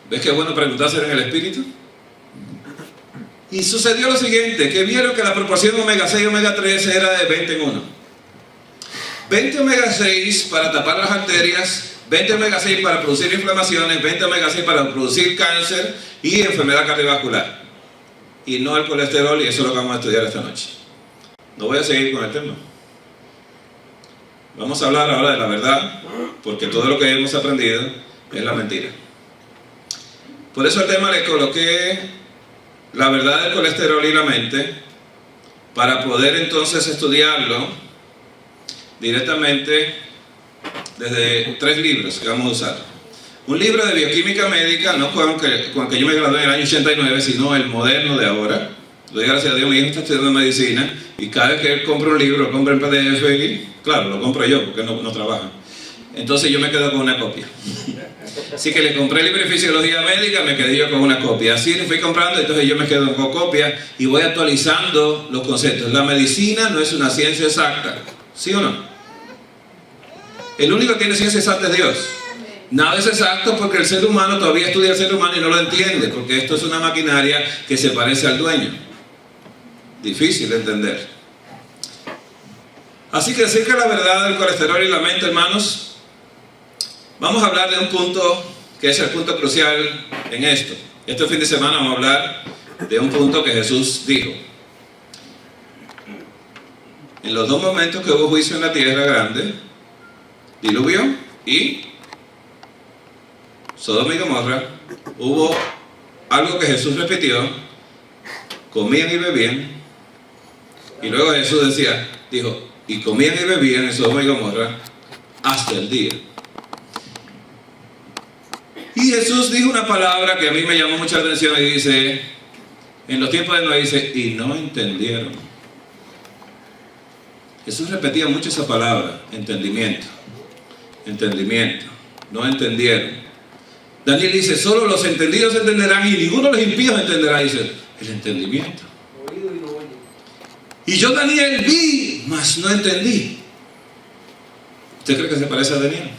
¿Ves qué bueno preguntarse en el espíritu? Y sucedió lo siguiente, que vieron que la proporción omega 6 y omega 3 era de 20 en 1. 20 omega 6 para tapar las arterias, 20 omega 6 para producir inflamaciones, 20 omega 6 para producir cáncer y enfermedad cardiovascular. Y no el colesterol, y eso es lo que vamos a estudiar esta noche. No voy a seguir con el tema. Vamos a hablar ahora de la verdad, porque todo lo que hemos aprendido es la mentira. Por eso el tema le coloqué la verdad del colesterol y la mente, para poder entonces estudiarlo directamente desde 3 libros que vamos a usar. Un libro de bioquímica médica, no con el que yo me gradué en el año 89, sino el moderno de ahora. Le doy gracias a Dios, mi hijo está estudiando medicina y cada vez que él compra un libro, lo compra en PDF y, claro, lo compro yo porque no trabaja. Entonces yo me quedo con una copia. Así que le compré el libro de fisiología médica, me quedé yo con una copia. Así le fui comprando, entonces yo me quedo con copia y voy actualizando los conceptos. La medicina no es una ciencia exacta, ¿sí o no? El único que tiene ciencia exacta es Dios. Nada es exacto porque el ser humano todavía estudia el ser humano y no lo entiende, porque esto es una maquinaria que se parece al dueño. Difícil de entender. Así que acerca de la verdad del colesterol y la mente, hermanos, vamos a hablar de un punto que es el punto crucial en esto. Este fin de semana vamos a hablar de un punto que Jesús dijo. En los 2 momentos que hubo juicio en la tierra grande, diluvio y Sodoma y Gomorra, hubo algo que Jesús repitió: comían y bebían. Y luego Jesús dijo, y comían y bebían en Sodoma y Gomorra hasta el día. Y Jesús dijo una palabra que a mí me llamó mucha atención y dice, en los tiempos de Noé, dice, y no entendieron. Jesús repetía mucho esa palabra, entendimiento, no entendieron. Daniel dice, solo los entendidos entenderán y ninguno de los impíos entenderá, dice, el entendimiento. Y yo, Daniel, vi, mas no entendí. ¿Usted cree que se parece a Daniel?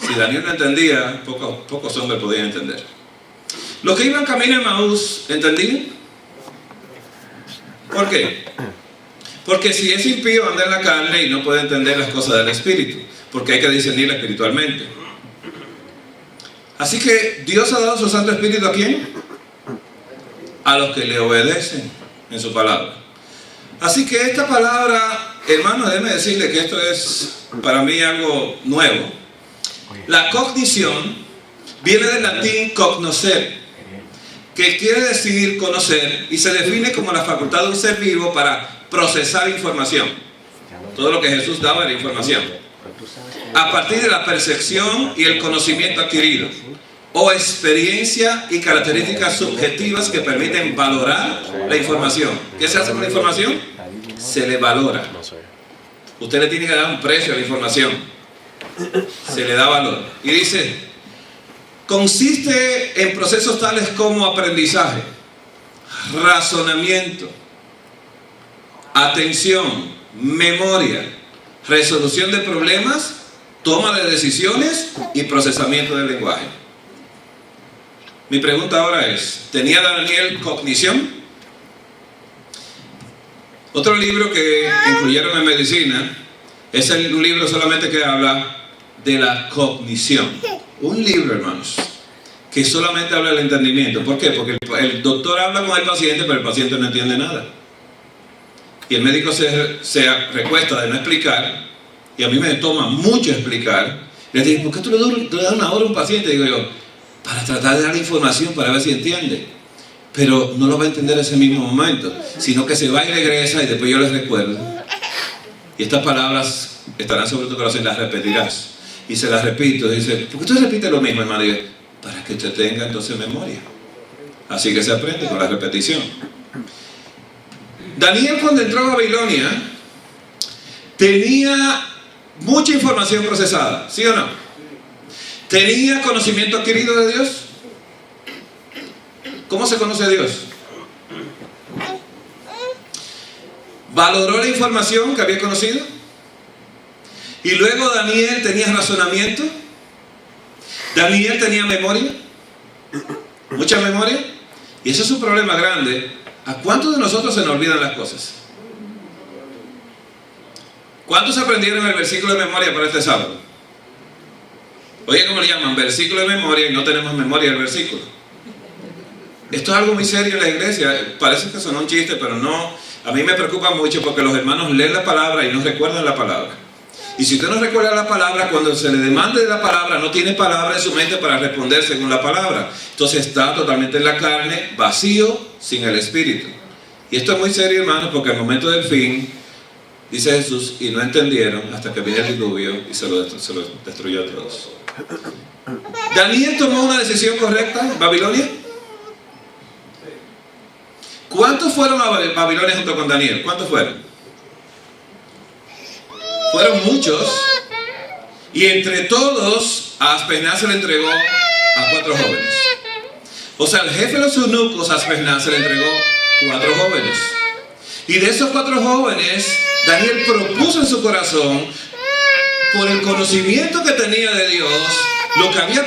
Si Daniel no entendía, pocos hombres podían entender. Los que iban camino a Emaús, ¿entendían? ¿Por qué? Porque si es impío, anda en la carne y no puede entender las cosas del espíritu, porque hay que discernirla espiritualmente. Así que Dios ha dado su Santo Espíritu, ¿a quién? A los que le obedecen en su palabra. Así que esta palabra, hermano, déjeme decirle que esto es para mí algo nuevo. La cognición viene del latín cognoscer, que quiere decir conocer, y se define como la facultad de un ser vivo para procesar información. Todo lo que Jesús daba era información, a partir de la percepción y el conocimiento adquirido, o experiencia y características subjetivas que permiten valorar la información. ¿Qué se hace con la información? Se le valora. Usted le tiene que dar un precio a la información. Se le da valor. Y dice, consiste en procesos tales como aprendizaje, razonamiento, atención, memoria, resolución de problemas, toma de decisiones y procesamiento del lenguaje. Mi pregunta ahora es, ¿tenía Daniel cognición? Otro libro que incluyeron en medicina es un libro solamente que habla de la cognición. Un libro, hermanos, que solamente habla del entendimiento. ¿Por qué? Porque el doctor habla con el paciente, pero el paciente no entiende nada. Y el médico se recuesta de no explicar, y a mí me toma mucho explicar. Le digo, ¿por qué tú le das una hora a un paciente? Digo yo, para tratar de dar información para ver si entiende. Pero no lo va a entender en ese mismo momento, sino que se va y regresa y después yo les recuerdo. Y estas palabras estarán sobre tu corazón y las repetirás. Y se las repito, dice, ¿por qué tú repites lo mismo, hermano? Y yo, para que usted tenga entonces memoria. Así que se aprende con la repetición. Daniel, cuando entró a Babilonia, tenía mucha información procesada, ¿sí o no? ¿Tenía conocimiento adquirido de Dios? ¿Cómo se conoce a Dios? ¿Valoró la información que había conocido? Y luego Daniel tenía razonamiento. Daniel tenía memoria, mucha memoria, y ese es un problema grande. ¿A cuántos de nosotros se nos olvidan las cosas? ¿Cuántos aprendieron el versículo de memoria para este sábado? Oye, ¿cómo le llaman? Versículo de memoria, y no tenemos memoria del versículo. Esto es algo muy serio en la iglesia. Parece que sonó un chiste, pero no. A mí me preocupa mucho porque los hermanos leen la palabra y no recuerdan la palabra. Y si usted no recuerda la palabra, cuando se le demande la palabra, no tiene palabra en su mente para responder según la palabra. Entonces está totalmente en la carne, vacío, sin el espíritu. Y esto es muy serio, hermanos, porque al momento del fin, dice Jesús, y no entendieron hasta que vino el diluvio y se lo destruyó a todos. ¿Daniel tomó una decisión correcta en Babilonia? ¿Cuántos fueron a Babilonia junto con Daniel? ¿Cuántos fueron? Fueron muchos. Y entre todos, a Aspenaz se le entregó a 4 jóvenes. O sea, el jefe de los eunucos, Aspenaz, se le entregó 4 jóvenes. Y de esos 4 jóvenes, Daniel propuso en su corazón, por el conocimiento que tenía de Dios, lo que había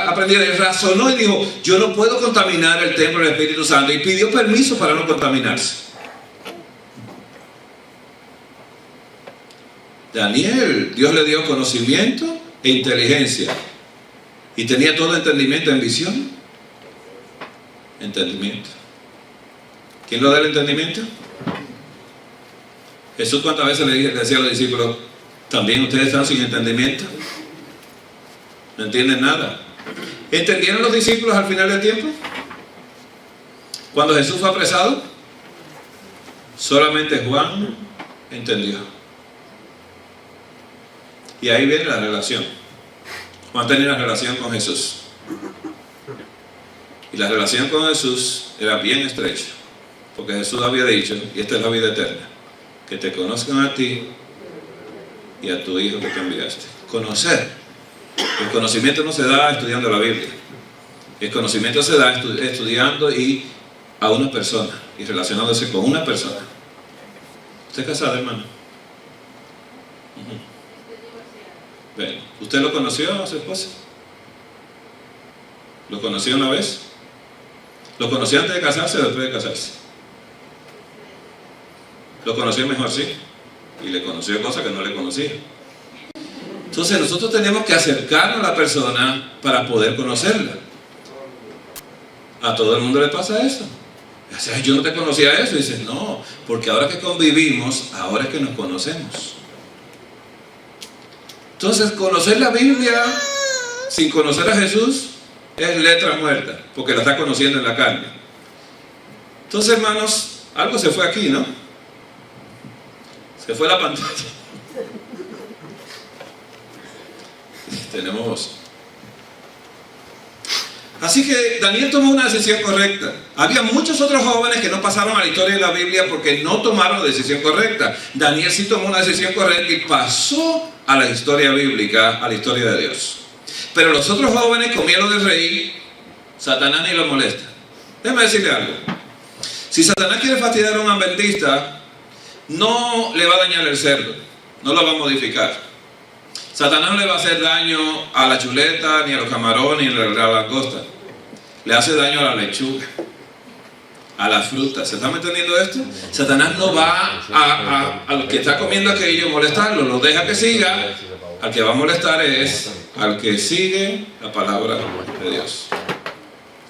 aprendido, él razonó y dijo, yo no puedo contaminar el templo del Espíritu Santo, y pidió permiso para no contaminarse. Daniel, Dios le dio conocimiento e inteligencia, y tenía todo entendimiento en visión. Entendimiento. ¿Quién lo da el entendimiento? Jesús, ¿cuántas veces le decía a los discípulos, también ustedes están sin entendimiento? No entienden nada. ¿Entendieron los discípulos al final del tiempo? Cuando Jesús fue apresado, solamente Juan entendió. Y ahí viene la relación. Juan tenía una relación con Jesús. Y la relación con Jesús era bien estrecha. Porque Jesús había dicho, y esta es la vida eterna, que te conozcan a ti y a tu Hijo que te enviaste. Conocer. El conocimiento no se da estudiando la Biblia. El conocimiento se da estudiando y a una persona y relacionándose con una persona. ¿Usted es casado, hermano? Bien. ¿Usted lo conoció a su esposa? ¿Lo conoció una vez? ¿Lo conoció antes de casarse o después de casarse? Lo conoció mejor, sí. Y le conoció cosas que no le conocía. Entonces nosotros tenemos que acercarnos a la persona para poder conocerla. A todo el mundo le pasa eso. O sea, yo no te conocía eso. Y dices, no, porque ahora que convivimos, ahora es que nos conocemos. Entonces, conocer la Biblia sin conocer a Jesús es letra muerta, porque la está conociendo en la carne. Entonces, hermanos, algo se fue aquí, ¿no? Se fue la pantalla. Tenemos voz. Así que Daniel tomó una decisión correcta. Había muchos otros jóvenes que no pasaron a la historia de la Biblia porque no tomaron la decisión correcta. Daniel sí tomó una decisión correcta y pasó a la historia bíblica, a la historia de Dios. Pero los otros jóvenes comieron del rey, Satanás ni lo molesta. Déjame decirle algo. Si Satanás quiere fastidiar a un adventista, no le va a dañar el cerdo, no lo va a modificar. Satanás no le va a hacer daño a la chuleta, ni a los camarones, ni a la langosta. Le hace daño a la lechuga, a la fruta. ¿Se está entendiendo esto? Satanás no va a lo que está comiendo aquello molestarlo, lo deja que siga. Al que va a molestar es al que sigue la palabra de Dios.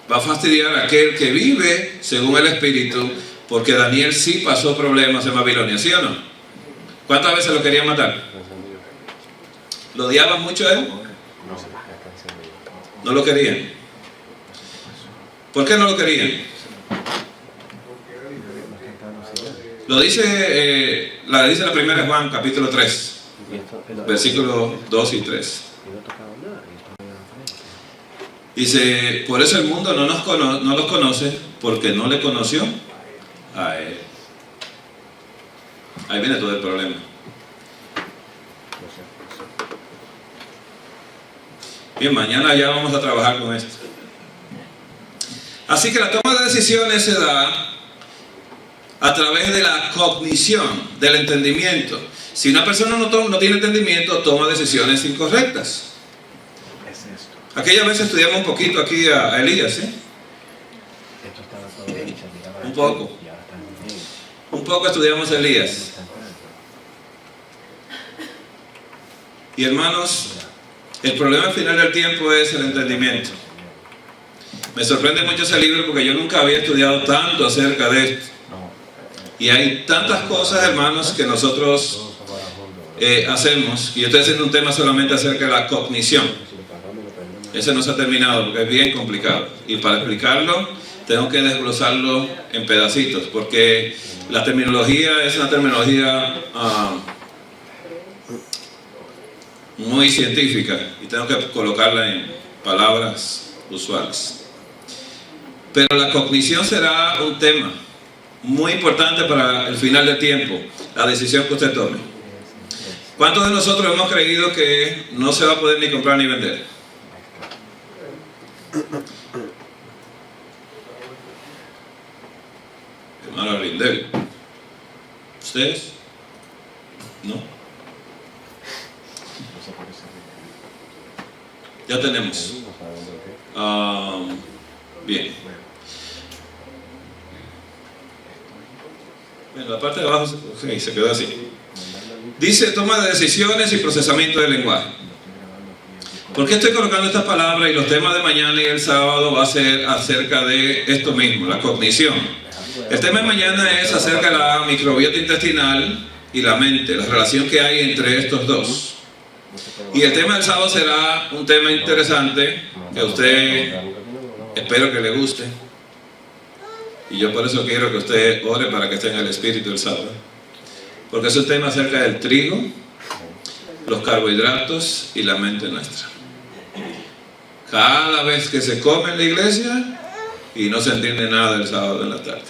Va a fastidiar a aquel que vive según el Espíritu, porque Daniel sí pasó problemas en Babilonia, ¿sí o no? ¿Cuántas veces lo querían matar? ¿Lo odiaban mucho a él? No lo querían. ¿Por qué no lo querían? Lo dice la primera Juan, capítulo 3, versículos 2 y 3. Dice, por eso el mundo no los conoce, porque no le conoció a él. Ahí viene todo el problema. Bien, mañana ya vamos a trabajar con esto. Así que la toma de decisiones se da a través de la cognición, del entendimiento. Si una persona no tiene entendimiento, toma decisiones incorrectas. Aquella vez estudiamos un poquito aquí a Elías, ¿sí? Un poco. Un poco estudiamos a Elías. Y hermanos, el problema al final del tiempo es el entendimiento. Me sorprende mucho ese libro porque yo nunca había estudiado tanto acerca de esto. Y hay tantas cosas, hermanos, que nosotros hacemos. Y yo estoy haciendo un tema solamente acerca de la cognición. Ese no se ha terminado porque es bien complicado. Y para explicarlo, tengo que desglosarlo en pedacitos. Porque la terminología es una terminología muy científica. Y tengo que colocarla en palabras usuales. Pero la cognición será un tema muy importante para el final del tiempo, la decisión que usted tome. ¿Cuántos de nosotros hemos creído que no se va a poder ni comprar ni vender? Hermano Lindel, ¿ustedes? ¿No? Ya tenemos. Bien. En la parte de abajo se quedó así. Dice toma de decisiones y procesamiento del lenguaje. ¿Por qué estoy colocando estas palabras? Y los temas de mañana y el sábado va a ser acerca de esto mismo, la cognición. El tema de mañana es acerca de la microbiota intestinal y la mente, la relación que hay entre estos dos. Y el tema del sábado será un tema interesante que a usted espero que le guste. Y yo por eso quiero que usted ore para que tenga el espíritu el sábado. Porque es un tema acerca del trigo, los carbohidratos y la mente nuestra. Cada vez que se come en la iglesia y no se entiende nada el sábado en la tarde.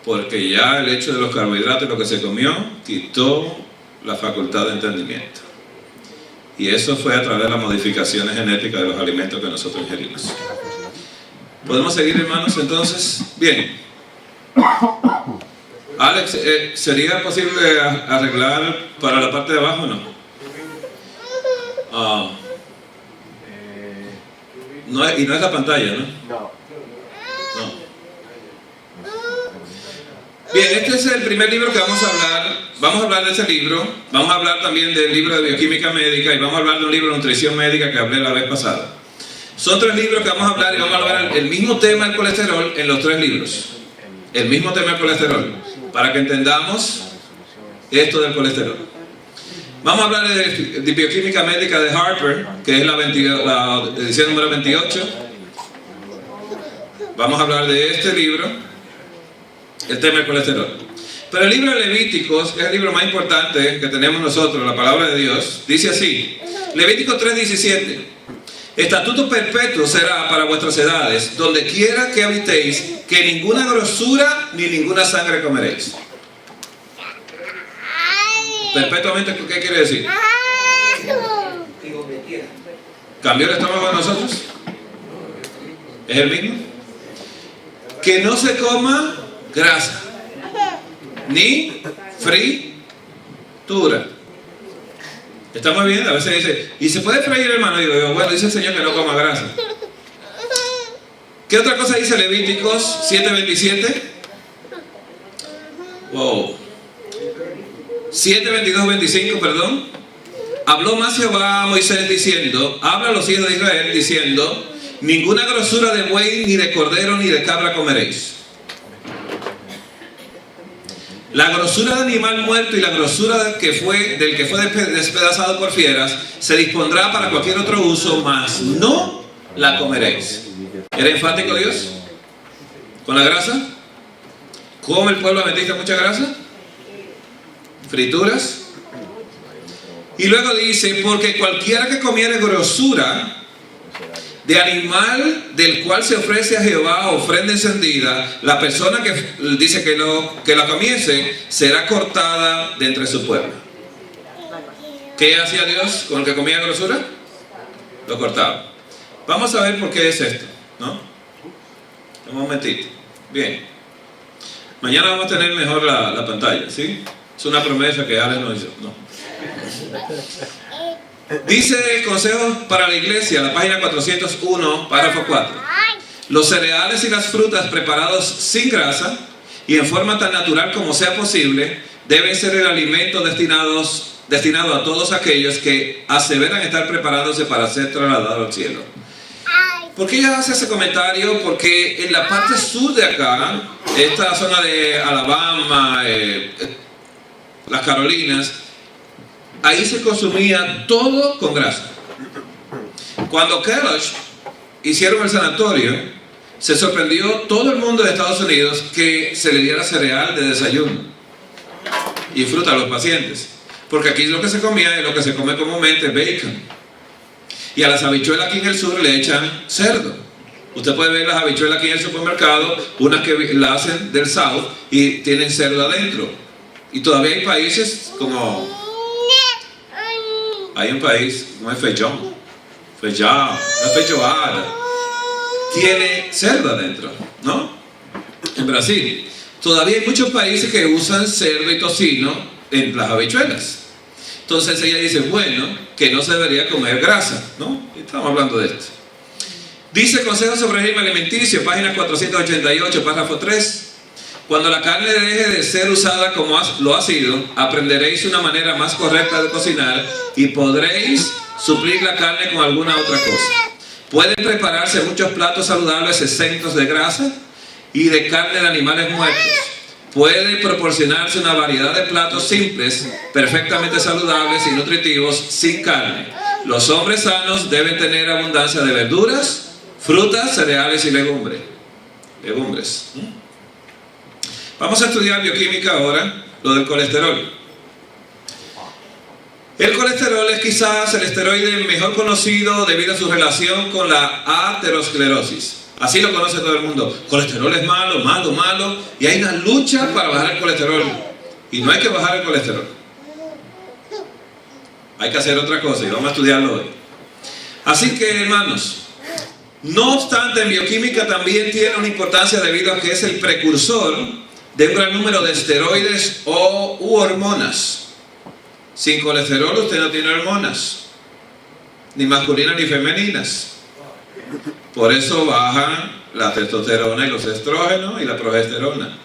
Porque ya el hecho de los carbohidratos, lo que se comió, quitó la facultad de entendimiento. Y eso fue a través de las modificaciones genéticas de los alimentos que nosotros ingerimos. ¿Podemos seguir, hermanos, entonces? Bien. Alex, ¿sería posible arreglar para la parte de abajo o no? Y no es la pantalla, ¿no? No. Bien, este es el primer libro que vamos a hablar. Vamos a hablar de ese libro. Vamos a hablar también del libro de bioquímica médica y vamos a hablar de un libro de nutrición médica que hablé la vez pasada. Son 3 libros que vamos a hablar y vamos a hablar el mismo tema del colesterol en los 3 libros. El mismo tema del colesterol, para que entendamos esto del colesterol. Vamos a hablar de bioquímica médica de Harper, que es la edición número 28. Vamos a hablar de este libro, el tema del colesterol. Pero el libro de Levíticos, que es el libro más importante que tenemos nosotros, la palabra de Dios, dice así, Levíticos 3:17. Estatuto perpetuo será para vuestras edades, donde quiera que habitéis, que ninguna grosura ni ninguna sangre comeréis. Perpetuamente, ¿qué quiere decir? ¿Cambió el estómago de nosotros? ¿Es el mismo? Que no se coma grasa, ni fritura. ¿Está muy bien? A veces dice, ¿y se puede freír, hermano? Y digo, bueno, dice el Señor que no coma grasa. ¿Qué otra cosa dice Levíticos 7:27? Wow. 7:22-25, perdón. Habló más Jehová a Moisés diciendo, habla a los hijos de Israel diciendo, ninguna grosura de buey, ni de cordero, ni de cabra comeréis. La grosura de animal muerto y la grosura del que fue despedazado por fieras se dispondrá para cualquier otro uso, mas no la comeréis. ¿Era enfático Dios? ¿Con la grasa? ¿Come el pueblo adventista mucha grasa? ¿Frituras? Y luego dice, porque cualquiera que comiere grosura de animal del cual se ofrece a Jehová ofrenda encendida, la persona que dice que la comiese será cortada de entre su pueblo. ¿Qué hacía Dios con el que comía grosura? Lo cortaba. Vamos a ver por qué es esto, ¿no? Un momentito. Bien. Mañana vamos a tener mejor la pantalla, ¿sí? Es una promesa que Alex nos hizo, ¿no? Dice Consejo para la Iglesia, la página 401, párrafo 4. Los cereales y las frutas preparados sin grasa y en forma tan natural como sea posible deben ser el alimento destinado a todos aquellos que aseveran estar preparándose para ser trasladados al cielo. ¿Por qué ella hace ese comentario? Porque en la parte sur de acá, esta zona de Alabama, las Carolinas, ahí se consumía todo con grasa. Cuando Kellogg hicieron el sanatorio, se sorprendió todo el mundo de Estados Unidos que se le diera cereal de desayuno y fruta a los pacientes. Porque aquí lo que se comía es lo que se come comúnmente, bacon. Y a las habichuelas aquí en el sur le echan cerdo. Usted puede ver las habichuelas aquí en el supermercado, unas que la hacen del South y tienen cerdo adentro. Y todavía hay países como... Hay un país, no es feijão, tiene cerdo adentro, ¿no? En Brasil. Todavía hay muchos países que usan cerdo y tocino en las habichuelas. Entonces ella dice, bueno, que no se debería comer grasa, ¿no? Estamos hablando de esto. Dice Consejo sobre régimen alimenticio, página 488, párrafo 3. Cuando la carne deje de ser usada como lo ha sido, aprenderéis una manera más correcta de cocinar y podréis suplir la carne con alguna otra cosa. Pueden prepararse muchos platos saludables exentos de grasa y de carne de animales muertos. Puede proporcionarse una variedad de platos simples, perfectamente saludables y nutritivos, sin carne. Los hombres sanos deben tener abundancia de verduras, frutas, cereales y legumbres. Vamos a estudiar bioquímica ahora, lo del colesterol. El colesterol es quizás el esteroide mejor conocido debido a su relación con la aterosclerosis. Así lo conoce todo el mundo. Colesterol es malo, malo, malo. Y hay una lucha para bajar el colesterol. Y no hay que bajar el colesterol. Hay que hacer otra cosa y vamos a estudiarlo hoy. Así que, hermanos, no obstante, en bioquímica también tiene una importancia debido a que es el precursor de un gran número de esteroides u hormonas. Sin colesterol usted no tiene hormonas, ni masculinas ni femeninas. Por eso bajan la testosterona y los estrógenos y la progesterona.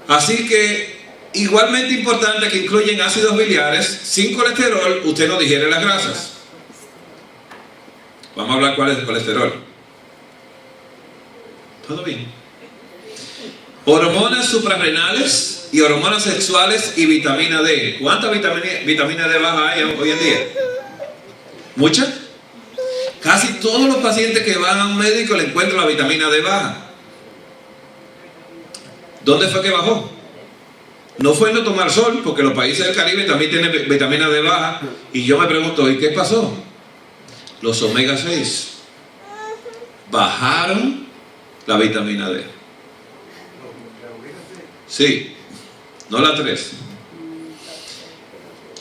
Así que, igualmente importante que incluyen ácidos biliares, sin colesterol usted no digiere las grasas. Vamos a hablar cuál es el colesterol. ¿Todo bien? Hormonas suprarrenales y hormonas sexuales y vitamina D. ¿Cuánta vitamina D baja hay hoy en día? ¿Mucha? Casi todos los pacientes que van a un médico le encuentran la vitamina D baja. ¿Dónde fue que bajó? No fue en no tomar sol, porque los países del Caribe también tienen vitamina D baja. Y yo me pregunto, ¿y qué pasó? Los omega 6 bajaron la vitamina D. Sí, no la 3.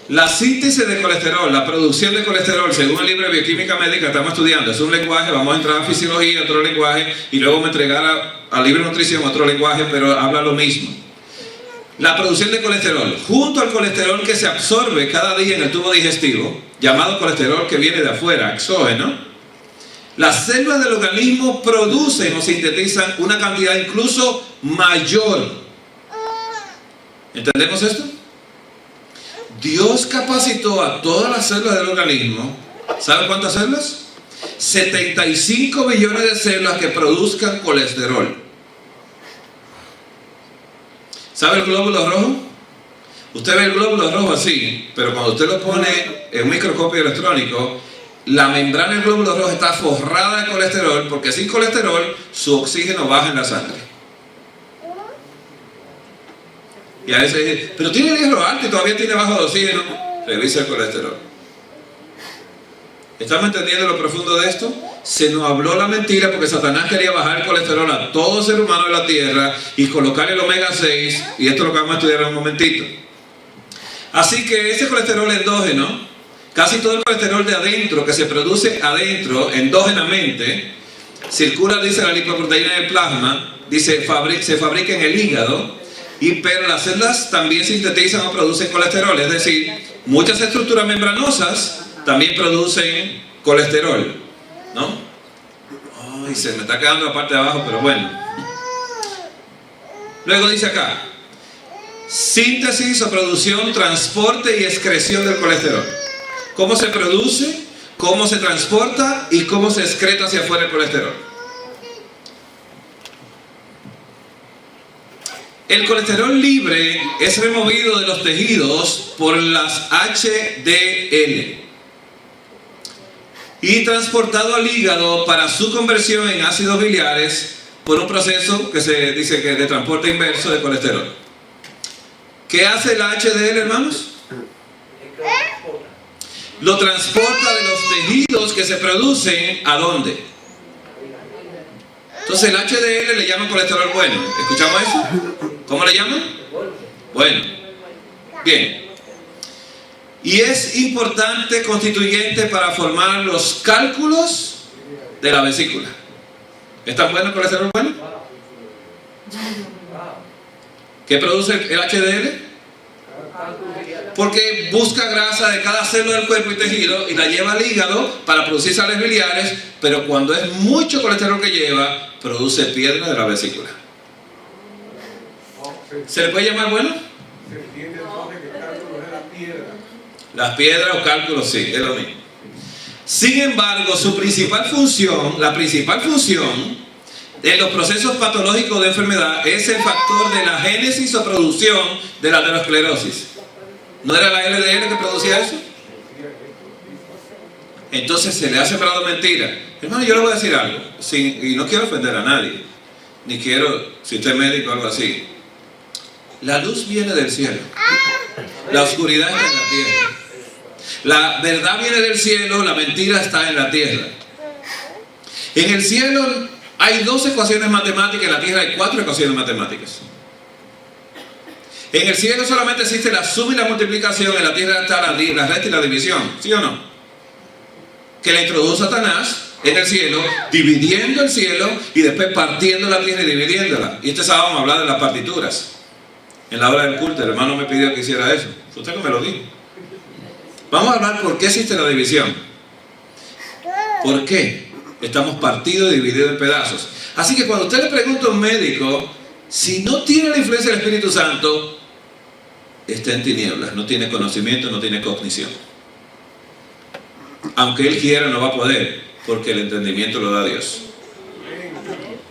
La síntesis de colesterol, la producción de colesterol, según el libro de bioquímica médica estamos estudiando, es un lenguaje, vamos a entrar a fisiología, otro lenguaje, y luego me entregar al libro de nutrición otro lenguaje, pero habla lo mismo. La producción de colesterol, junto al colesterol que se absorbe cada día en el tubo digestivo, llamado colesterol que viene de afuera, exógeno, las células del organismo producen o sintetizan una cantidad incluso mayor. ¿Entendemos esto? Dios capacitó a todas las células del organismo. ¿Saben cuántas células? 75 billones de células que produzcan colesterol. ¿Sabe el glóbulo rojo? Usted ve el glóbulo rojo así, pero cuando usted lo pone en un microscopio electrónico, la membrana del glóbulo rojo está forrada de colesterol, porque sin colesterol su oxígeno baja en la sangre. Y a veces dice, pero tiene el hierro alto y todavía tiene bajo de oxígeno. Revisa el colesterol. ¿Estamos entendiendo lo profundo de esto? Se nos habló la mentira porque Satanás quería bajar el colesterol a todo ser humano de la tierra y colocar el omega 6, y esto es lo que vamos a estudiar en un momentito. Así que ese colesterol endógeno, casi todo el colesterol de adentro que se produce adentro endógenamente, circula, dice la lipoproteína del plasma, dice, se fabrica en el hígado. Pero las células también sintetizan o producen colesterol, es decir, muchas estructuras membranosas también producen colesterol, ¿no? Ay, se me está quedando la parte de abajo, pero bueno. Luego dice acá, síntesis o producción, transporte y excreción del colesterol. ¿Cómo se produce? ¿Cómo se transporta? ¿Y cómo se excreta hacia afuera el colesterol? El colesterol libre es removido de los tejidos por las HDL y transportado al hígado para su conversión en ácidos biliares por un proceso que se dice que es de transporte inverso de colesterol. ¿Qué hace la HDL, hermanos? Lo transporta de los tejidos que se producen ¿a dónde? Entonces el HDL le llaman colesterol bueno. ¿Escuchamos eso? ¿Cómo le llaman? Bueno. Bien. Y es importante constituyente para formar los cálculos de la vesícula. ¿Es tan bueno el colesterol bueno? ¿Qué produce el HDL? Porque busca grasa de cada célula del cuerpo y tejido y la lleva al hígado para producir sales biliares, pero cuando es mucho colesterol que lleva, produce piedra de la vesícula. ¿Se le puede llamar bueno? Se entiende entonces que cálculos es la piedra. Las piedras o cálculos, sí, es lo mismo. Sin embargo, su principal función, la principal función en los procesos patológicos de enfermedad es el factor de la génesis o producción de la aterosclerosis. ¿No era la LDL que producía eso? Entonces se le ha sembrado mentira. Hermano, yo le voy a decir algo, y no quiero ofender a nadie, ni quiero, si usted es médico o algo así. La luz viene del cielo, la oscuridad está en la tierra. La verdad viene del cielo, la mentira está en la tierra. En el cielo hay 2 ecuaciones matemáticas, en la tierra hay 4 ecuaciones matemáticas. En el cielo solamente existe la suma y la multiplicación, en la tierra está la resta y la división, ¿sí o no? Que le introdujo Satanás en el cielo, dividiendo el cielo y después partiendo la tierra y dividiéndola. Y este sábado vamos a hablar de las partituras. En la hora del culto, el hermano me pidió que hiciera eso. Fue usted que me lo dijo. Vamos a hablar por qué existe la división. ¿Por qué? Estamos partidos y divididos en pedazos. Así que cuando usted le pregunta a un médico, si no tiene la influencia del Espíritu Santo, está en tinieblas, no tiene conocimiento, no tiene cognición. Aunque él quiera, no va a poder, porque el entendimiento lo da Dios.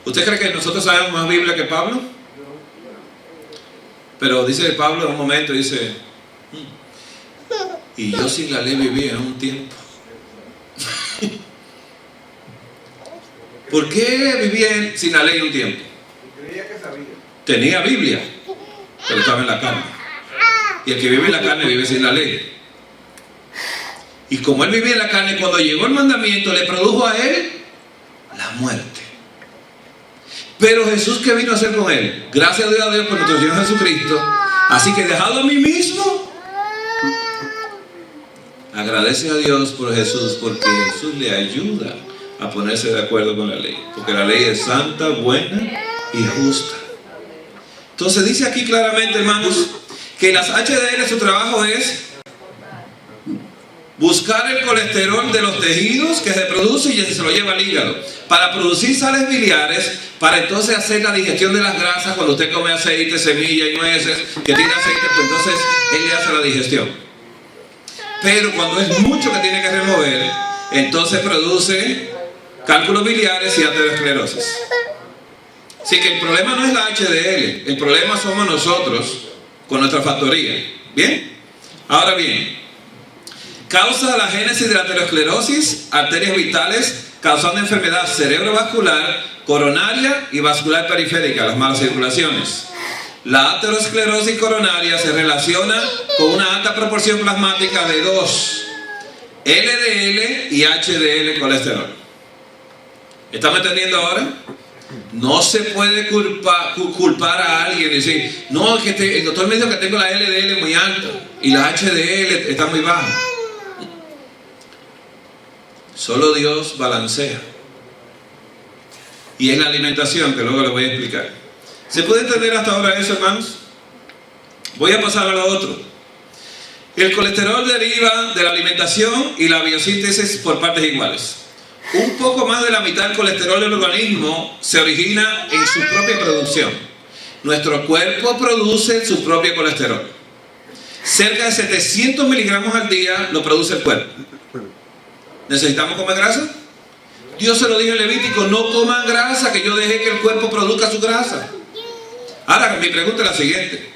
¿Usted cree que nosotros sabemos más Biblia que Pablo? Pero dice Pablo en un momento, dice, y yo sin la ley vivía en un tiempo. ¿Por qué vivía sin la ley un tiempo? Creía que sabía. Tenía Biblia, pero estaba en la carne. Y el que vive en la carne vive sin la ley. Y como él vivía en la carne, cuando llegó el mandamiento, le produjo a él la muerte. Pero Jesús, ¿qué vino a hacer con él? Gracias a Dios por nuestro Señor Jesucristo. Así que dejado a mí mismo, agradece a Dios por Jesús, porque Jesús le ayuda a ponerse de acuerdo con la ley. Porque la ley es santa, buena y justa. Entonces dice aquí claramente, hermanos, que las HDL, su trabajo es buscar el colesterol de los tejidos que se produce y se lo lleva al hígado para producir sales biliares, para entonces hacer la digestión de las grasas. Cuando usted come aceite, semilla y nueces que tiene aceite, pues entonces él le hace la digestión. Pero cuando es mucho que tiene que remover, entonces produce cálculos biliares y aterosclerosis. Así que el problema no es la HDL, el problema somos nosotros con nuestra factoría. ¿Bien? Ahora bien, causa la génesis de la aterosclerosis, arterias vitales, causando enfermedad cerebrovascular, coronaria y vascular periférica, las malas circulaciones. La aterosclerosis coronaria se relaciona con una alta proporción plasmática de 2, LDL y HDL colesterol. ¿Estamos entendiendo ahora? No se puede culpar a alguien y decir, no, es que el doctor me dijo que tengo la LDL muy alta y la HDL está muy baja. Solo Dios balancea. Y es la alimentación, que luego les voy a explicar. ¿Se puede entender hasta ahora eso, hermanos? Voy a pasar a lo otro. El colesterol deriva de la alimentación y la biosíntesis por partes iguales. Un poco más de la mitad del colesterol del organismo se origina en su propia producción. Nuestro cuerpo produce su propio colesterol. Cerca de 700 miligramos al día lo produce el cuerpo. ¿Necesitamos comer grasa? Dios se lo dijo en Levítico, no coman grasa, que yo dejé que el cuerpo produzca su grasa. Ahora, mi pregunta es la siguiente.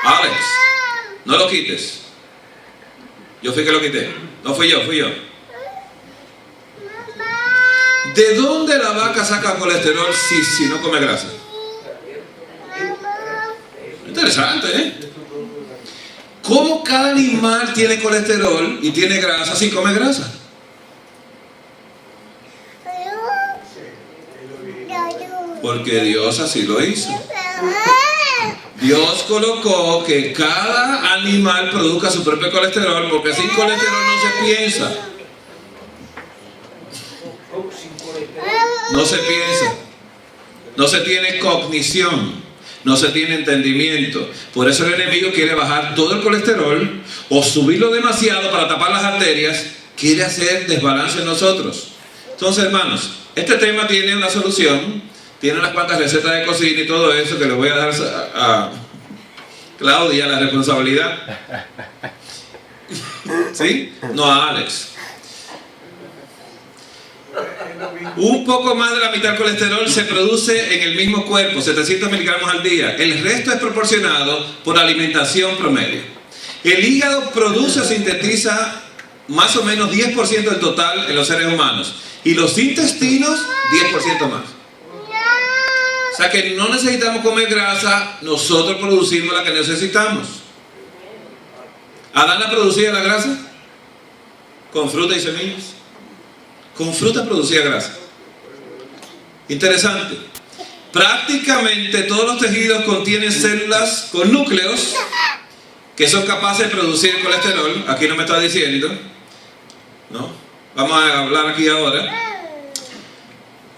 Alex, no lo quites. Yo fui que lo quité. No fui yo, fui yo. ¿De dónde la vaca saca colesterol si no come grasa? Interesante, ¿eh? ¿Cómo cada animal tiene colesterol y tiene grasa sin comer grasa? Porque Dios así lo hizo. Dios colocó que cada animal produzca su propio colesterol, porque sin colesterol no se piensa. No se piensa. No se tiene cognición. No se tiene entendimiento. Por eso el enemigo quiere bajar todo el colesterol o subirlo demasiado para tapar las arterias. Quiere hacer desbalance en nosotros. Entonces, hermanos, este tema tiene una solución. Tiene unas cuantas recetas de cocina y todo eso que le voy a dar a Claudia la responsabilidad. ¿Sí? No a Alex. Un poco más de la mitad del colesterol se produce en el mismo cuerpo, 700 miligramos al día. El resto es proporcionado por alimentación promedio. El hígado produce o sintetiza más o menos 10% del total en los seres humanos. Y los intestinos, 10% más. O sea que no necesitamos comer grasa, nosotros producimos la que necesitamos. ¿Adán la producía la grasa? Con fruta y semillas. Con fruta producía grasa. Interesante. Prácticamente todos los tejidos contienen células con núcleos que son capaces de producir colesterol. Aquí no me está diciendo, ¿no? Vamos a hablar aquí ahora.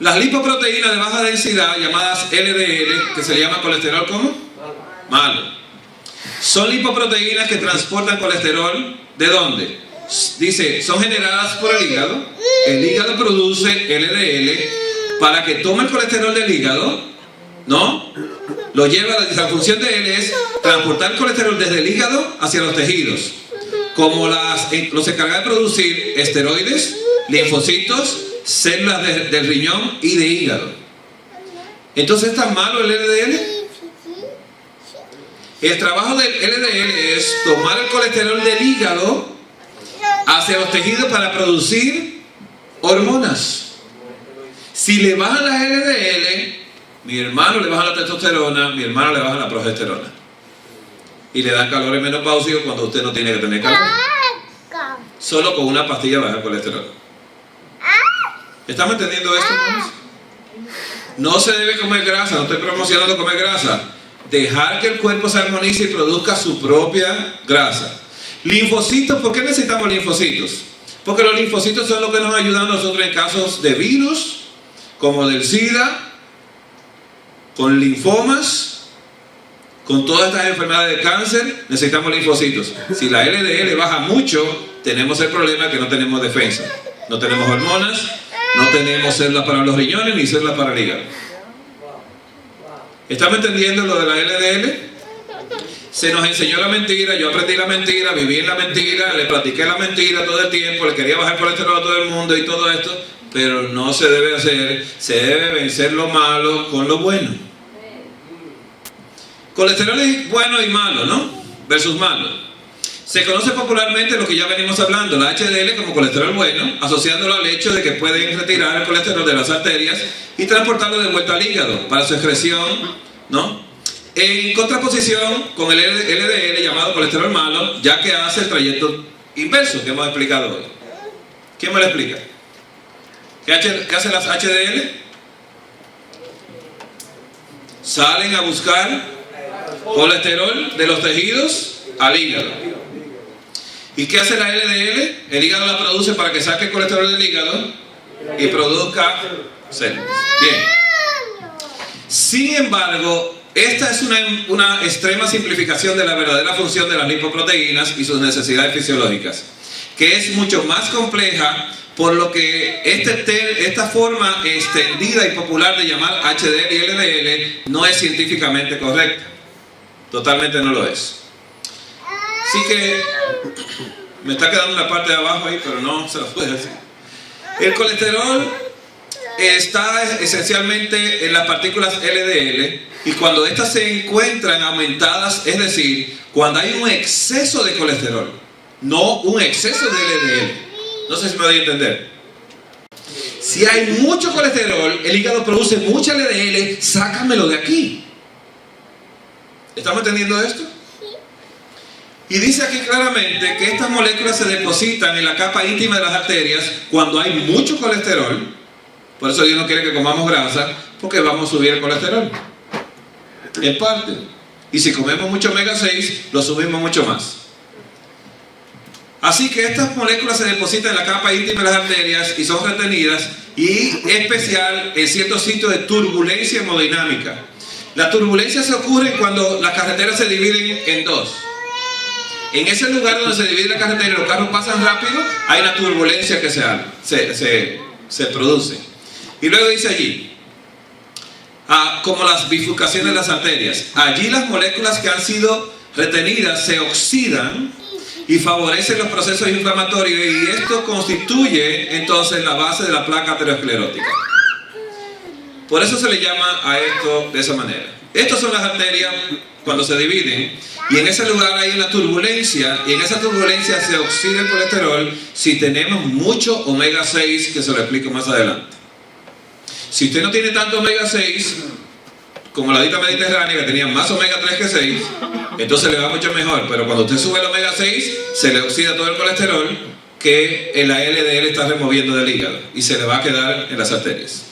Las lipoproteínas de baja densidad, llamadas LDL, que se le llama colesterol, ¿cómo? Malo. Son lipoproteínas que transportan colesterol, ¿de dónde? Dice, son generadas por el hígado. El hígado produce LDL para que tome el colesterol del hígado, ¿no? Lo lleva, la función de él es transportar el colesterol desde el hígado hacia los tejidos. Como los encarga de producir esteroides, linfocitos, células del riñón y de hígado. Entonces, ¿está malo el LDL? El trabajo del LDL es tomar el colesterol del hígado hacia los tejidos para producir hormonas. Si le bajan las LDL, mi hermano le baja la testosterona, mi hermano le baja la progesterona. Y le dan calor en menopáusico cuando usted no tiene que tener calor. Solo con una pastilla baja el colesterol. ¿Estamos entendiendo esto, hermanos? No se debe comer grasa, no estoy promocionando comer grasa. Dejar que el cuerpo se armonice y produzca su propia grasa. Linfocitos, ¿por qué necesitamos linfocitos? Porque los linfocitos son los que nos ayudan a nosotros en casos de virus, como del SIDA, con linfomas, con todas estas enfermedades de cáncer, necesitamos linfocitos. Si la LDL baja mucho, tenemos el problema que no tenemos defensa. No tenemos hormonas, no tenemos células para los riñones ni células para el hígado. ¿Estamos entendiendo lo de la LDL? Se nos enseñó la mentira, yo aprendí la mentira, viví en la mentira, le practiqué la mentira todo el tiempo, le quería bajar el colesterol a todo el mundo y todo esto, pero no se debe hacer, se debe vencer lo malo con lo bueno. Colesterol es bueno y malo, ¿no? Versus malo. Se conoce popularmente lo que ya venimos hablando, la HDL como colesterol bueno, asociándolo al hecho de que pueden retirar el colesterol de las arterias y transportarlo de vuelta al hígado para su excreción, ¿no? En contraposición con el LDL llamado colesterol malo, ya que hace el trayecto inverso que hemos explicado hoy. ¿Quién me lo explica? ¿Qué hacen las HDL? Salen a buscar colesterol de los tejidos al hígado. ¿Y qué hace la LDL? El hígado la produce para que saque el colesterol del hígado y produzca células. Bien. Sin embargo, esta es una extrema simplificación de la verdadera función de las lipoproteínas y sus necesidades fisiológicas, que es mucho más compleja, por lo que esta forma extendida y popular de llamar HDL y LDL no es científicamente correcta. Totalmente no lo es. Así que me está quedando una parte de abajo ahí, pero no se la puedo decir. El colesterol está esencialmente en las partículas LDL, y cuando estas se encuentran aumentadas, es decir, cuando hay un exceso de colesterol, no un exceso de LDL. No sé si me doy a entender. Si hay mucho colesterol, el hígado produce mucha LDL, sácamelo de aquí. ¿Estamos entendiendo esto? Y dice aquí claramente que estas moléculas se depositan en la capa íntima de las arterias cuando hay mucho colesterol. Por eso Dios no quiere que comamos grasa, porque vamos a subir el colesterol. En parte. Y si comemos mucho omega 6, lo subimos mucho más. Así que estas moléculas se depositan en la capa íntima de las arterias y son retenidas, y en especial en ciertos sitios de turbulencia hemodinámica. La turbulencia se ocurre cuando las carreteras se dividen en dos. En ese lugar donde se divide la carretera y los carros pasan rápido, hay una turbulencia que se produce. Y luego dice allí, como las bifurcaciones de las arterias. Allí las moléculas que han sido retenidas se oxidan y favorecen los procesos inflamatorios, y esto constituye entonces la base de la placa aterosclerótica. Por eso se le llama a esto de esa manera. Estas son las arterias cuando se dividen, y en ese lugar hay una turbulencia, y en esa turbulencia se oxida el colesterol si tenemos mucho omega 6, que se lo explico más adelante. Si usted no tiene tanto omega 6, como la dieta mediterránea, que tenía más omega 3 que 6, entonces le va mucho mejor. Pero cuando usted sube el omega 6, se le oxida todo el colesterol que la LDL está removiendo del hígado, y se le va a quedar en las arterias.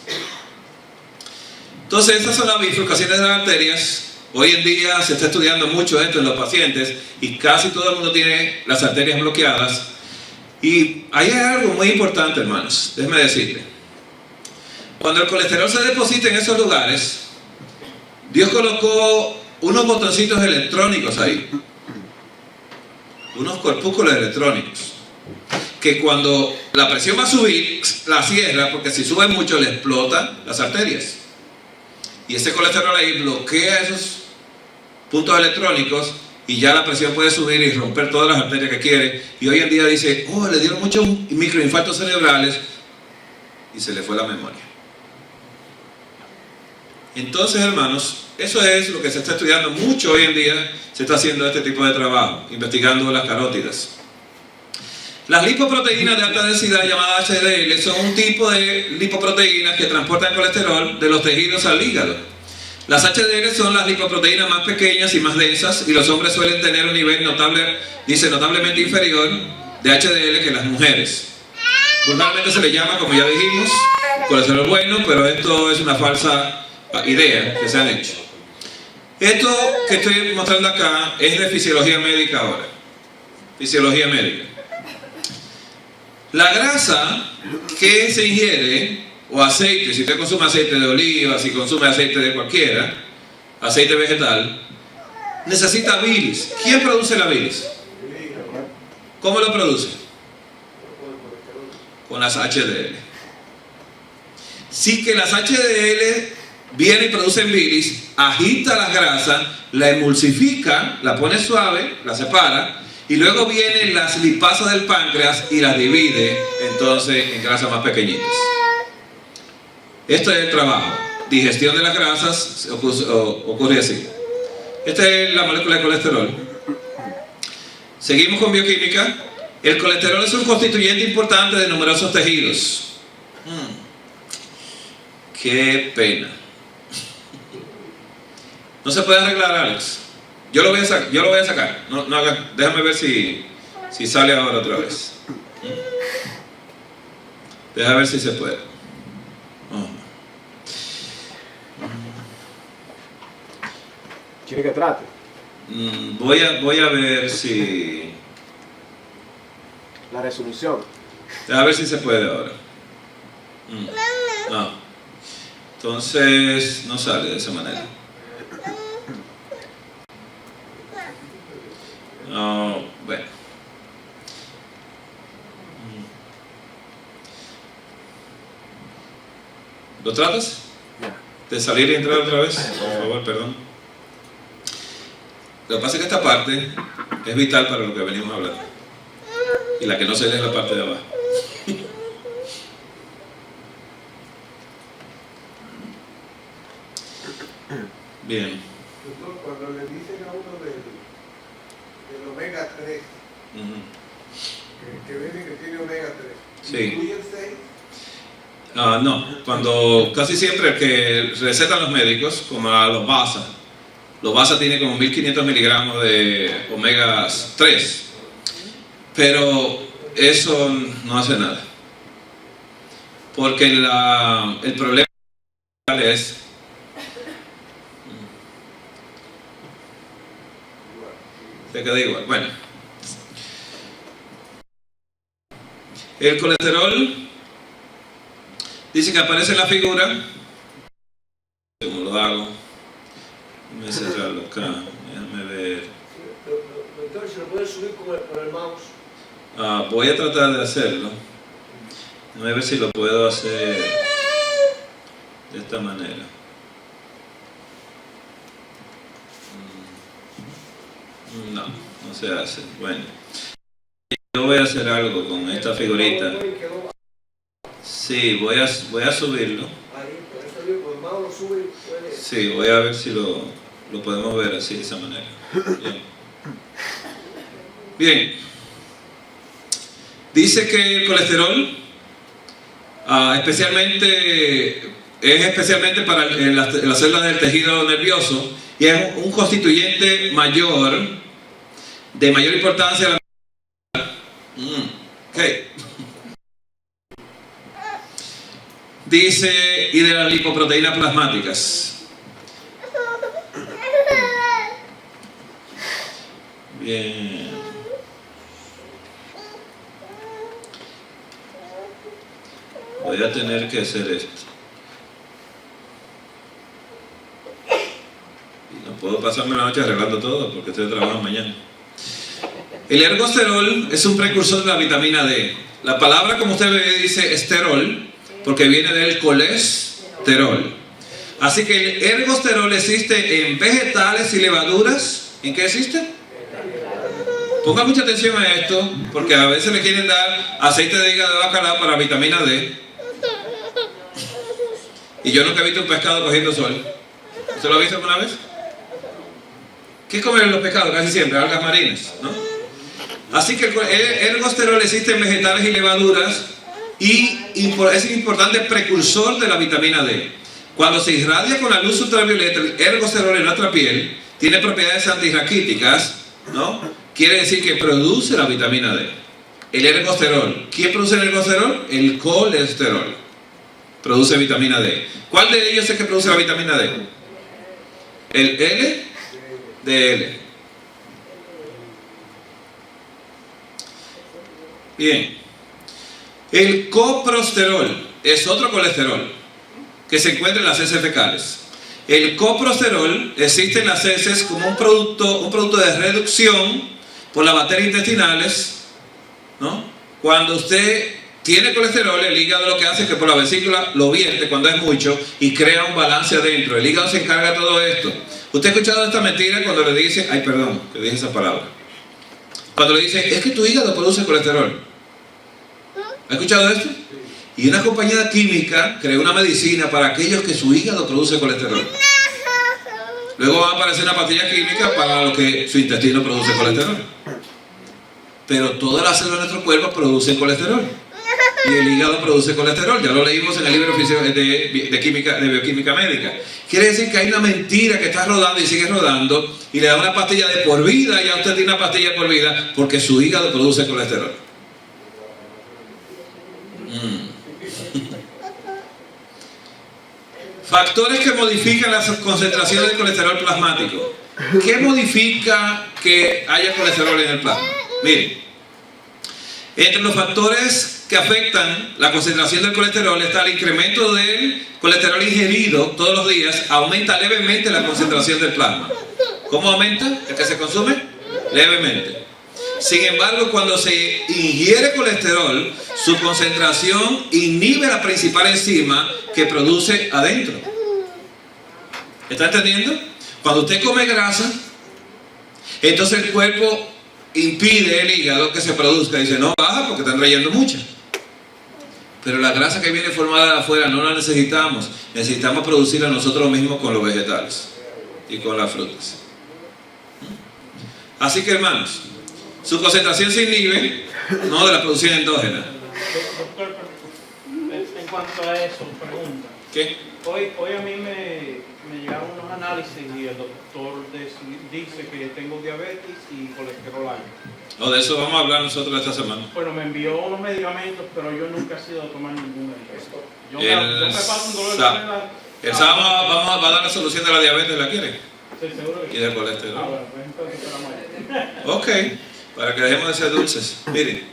Entonces, estas son las bifurcaciones de las arterias. Hoy en día se está estudiando mucho esto en los pacientes, y casi todo el mundo tiene las arterias bloqueadas. Y ahí hay algo muy importante, hermanos, déjenme decirle. Cuando el colesterol se deposita en esos lugares, Dios colocó unos botoncitos electrónicos ahí, unos corpúsculos electrónicos, que cuando la presión va a subir, la cierra, porque si sube mucho le explota las arterias. Y ese colesterol ahí bloquea esos puntos electrónicos, y ya la presión puede subir y romper todas las arterias que quiere. Y hoy en día dice, le dieron muchos microinfartos cerebrales, y se le fue la memoria. Entonces, hermanos, eso es lo que se está estudiando mucho hoy en día. Se está haciendo este tipo de trabajo, investigando las carótidas. Las lipoproteínas de alta densidad, llamadas HDL, son un tipo de lipoproteínas que transportan colesterol de los tejidos al hígado. Las HDL son las lipoproteínas más pequeñas y más densas, y los hombres suelen tener un nivel notablemente inferior de HDL que las mujeres. Vulgarmente se le llama, como ya dijimos, colesterol bueno, pero esto es una falsa idea que se han hecho. Esto que estoy mostrando acá es de fisiología médica ahora. Fisiología médica. La grasa que se ingiere, o aceite, si usted consume aceite de oliva, si consume aceite de cualquiera, aceite vegetal, necesita bilis. ¿Quién produce la bilis? ¿Cómo lo produce? Con las HDL. Sí, que las HDL vienen y producen bilis, agita la grasa, la emulsifica, la pone suave, la separa, y luego vienen las lipasas del páncreas y las divide entonces en grasas más pequeñitas. Esto es el trabajo. Digestión de las grasas ocurre así. Esta es la molécula de colesterol. Seguimos con bioquímica. El colesterol es un constituyente importante de numerosos tejidos. Qué pena. No se puede arreglar, Alex. Yo lo voy a sacar. Déjame ver si sale ahora otra vez. Déjame ver si se puede. ¿Quiere que trate? Voy a ver si... La resolución. A ver si se puede ahora. No. Entonces no sale de esa manera. ¿Lo tratas? De salir y entrar otra vez, por favor, perdón. Lo que pasa es que esta parte es vital para lo que venimos a hablar. Y la que no se lee es la parte de abajo. Bien. Cuando le dicen a uno del omega 3, que viene que tiene omega 3, sí. ¿incluye el 6? No, cuando casi siempre que recetan los médicos, como a los BASA tiene como 1500 miligramos de omega 3, pero eso no hace nada, porque el problema es se queda igual. Bueno, el colesterol dice que aparece en la figura. ¿Cómo lo hago? Voy a cerrarlo acá, déjame ver. Doctor, ¿se lo puede subir por el mouse? Voy a tratar de hacerlo. Voy a ver si lo puedo hacer de esta manera. No se hace. Bueno, yo voy a hacer algo con esta figurita. Sí, voy a subirlo. Sí, voy a ver si lo podemos ver así, de esa manera. Bien. Dice que el colesterol es especialmente para las células del tejido nervioso y es un constituyente de mayor importancia. Okay. Dice, y de las lipoproteínas plasmáticas. Bien. Voy a tener que hacer esto. Y no puedo pasarme la noche arreglando todo porque estoy trabajando mañana. El ergosterol es un precursor de la vitamina D. La palabra, como usted ve, dice esterol, porque viene del colesterol. Así que el ergosterol existe en vegetales y levaduras. ¿En qué existe? Ponga mucha atención a esto, porque a veces le quieren dar aceite de hígado de bacalao para vitamina D. Y yo nunca he visto un pescado cogiendo sol. ¿Usted lo ha visto alguna vez? ¿Qué comen los pescados? Casi siempre, algas marinas, ¿no? Así que el ergosterol existe en vegetales y levaduras y es un importante precursor de la vitamina D. Cuando se irradia con la luz ultravioleta, el ergosterol en nuestra piel tiene propiedades antirraquíticas, ¿no? Quiere decir que produce la vitamina D. El ergosterol. ¿Quién produce el ergosterol? El colesterol. Produce vitamina D. ¿Cuál de ellos es que produce la vitamina D? El LDL. Bien. El coprosterol es otro colesterol que se encuentra en las heces fecales. El coprosterol existe en las heces como un producto de reducción por las bacterias intestinales, ¿no? Cuando usted tiene colesterol, el hígado lo que hace es que por la vesícula lo vierte cuando es mucho y crea un balance adentro. El hígado se encarga de todo esto. ¿Usted ha escuchado esta mentira cuando le dice, ay perdón, que dije esa palabra? Cuando le dicen, es que tu hígado produce colesterol. ¿Ha escuchado esto? Y una compañía química creó una medicina para aquellos que su hígado produce colesterol. Luego va a aparecer una pastilla química para los que su intestino produce colesterol. Pero todas las células de nuestro cuerpo producen colesterol. Y el hígado produce colesterol. Ya lo leímos en el libro de bioquímica médica. Quiere decir que hay una mentira que está rodando y sigue rodando y le da una pastilla de por vida y ya usted tiene una pastilla de por vida porque su hígado produce colesterol. Factores que modifican las concentraciones de colesterol plasmático. ¿Qué modifica que haya colesterol en el plasma? Miren, entre los factores que afectan la concentración del colesterol está el incremento del colesterol ingerido todos los días, aumenta levemente la concentración del plasma. ¿Cómo aumenta? ¿El que se consume? Levemente. Sin embargo, cuando se ingiere colesterol, su concentración inhibe la principal enzima que produce adentro. ¿Está entendiendo? Cuando usted come grasa, entonces el cuerpo impide el hígado que se produzca. Dice, no baja porque están trayendo mucha. Pero la grasa que viene formada de afuera no la necesitamos. Necesitamos producirla nosotros mismos con los vegetales y con las frutas. Así que, hermanos, su concentración se inhibe, no de la producción endógena. Doctor, en cuanto a eso, pregunta. ¿Qué? Hoy a mí me llegaron unos análisis y el doctor dice que tengo diabetes y colesterol alto. No, de eso vamos a hablar nosotros esta semana. Bueno, me envió unos medicamentos, pero yo nunca he sido a tomar ningún medicamento. Yo me paso un dolor de cabeza. El sábado vamos a dar la solución de la diabetes, ¿la quiere? Sí, seguro que Y del colesterol. bueno, pues entonces esperamos allá. Ok, para que dejemos de ser dulces. Mire.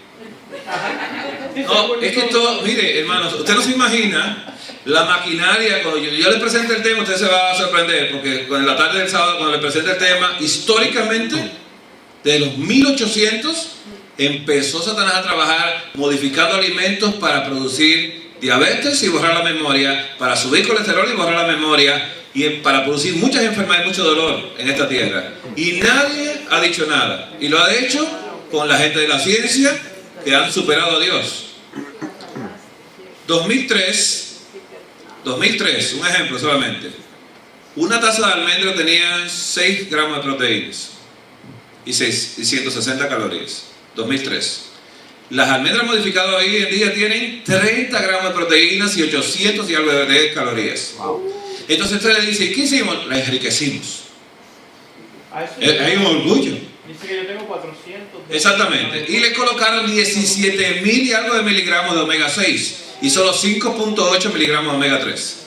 No, es que todo, mire, hermanos, usted no se imagina la maquinaria. Cuando yo le presente el tema, usted se va a sorprender, porque en la tarde del sábado, cuando le presente el tema, históricamente, de los 1800, empezó Satanás a trabajar modificando alimentos para producir diabetes y borrar la memoria, para subir colesterol y borrar la memoria, y para producir muchas enfermedades y mucho dolor en esta tierra. Y nadie ha dicho nada. Y lo ha hecho con la gente de la ciencia que han superado a Dios. 2003, un ejemplo solamente. Una taza de almendra tenía 6 gramos de proteínas y 160 calorías. 2003. Las almendras modificadas hoy en día tienen 30 gramos de proteínas y 800 y algo de calorías. Entonces usted le dice, ¿qué hicimos? La enriquecimos. Hay un orgullo. Dice que yo tengo 400. Exactamente. Y le colocaron 17.000 y algo de miligramos de omega 6 y solo 5.8 miligramos de omega 3.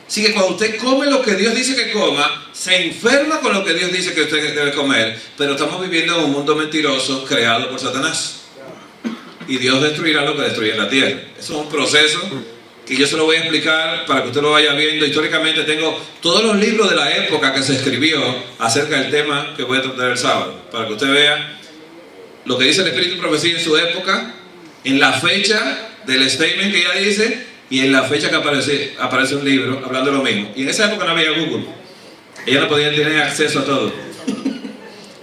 Así que cuando usted come lo que Dios dice que coma, se enferma con lo que Dios dice que usted debe comer. Pero estamos viviendo en un mundo mentiroso creado por Satanás. Y Dios destruirá lo que destruye en la tierra. Eso es un proceso que yo se lo voy a explicar para que usted lo vaya viendo. Históricamente tengo todos los libros de la época que se escribió acerca del tema que voy a tratar el sábado, para que usted vea lo que dice el Espíritu y Profecía en su época, en la fecha del statement que ella dice y en la fecha que aparece un libro hablando de lo mismo. Y en esa época no había Google. Ella no podía tener acceso a todo.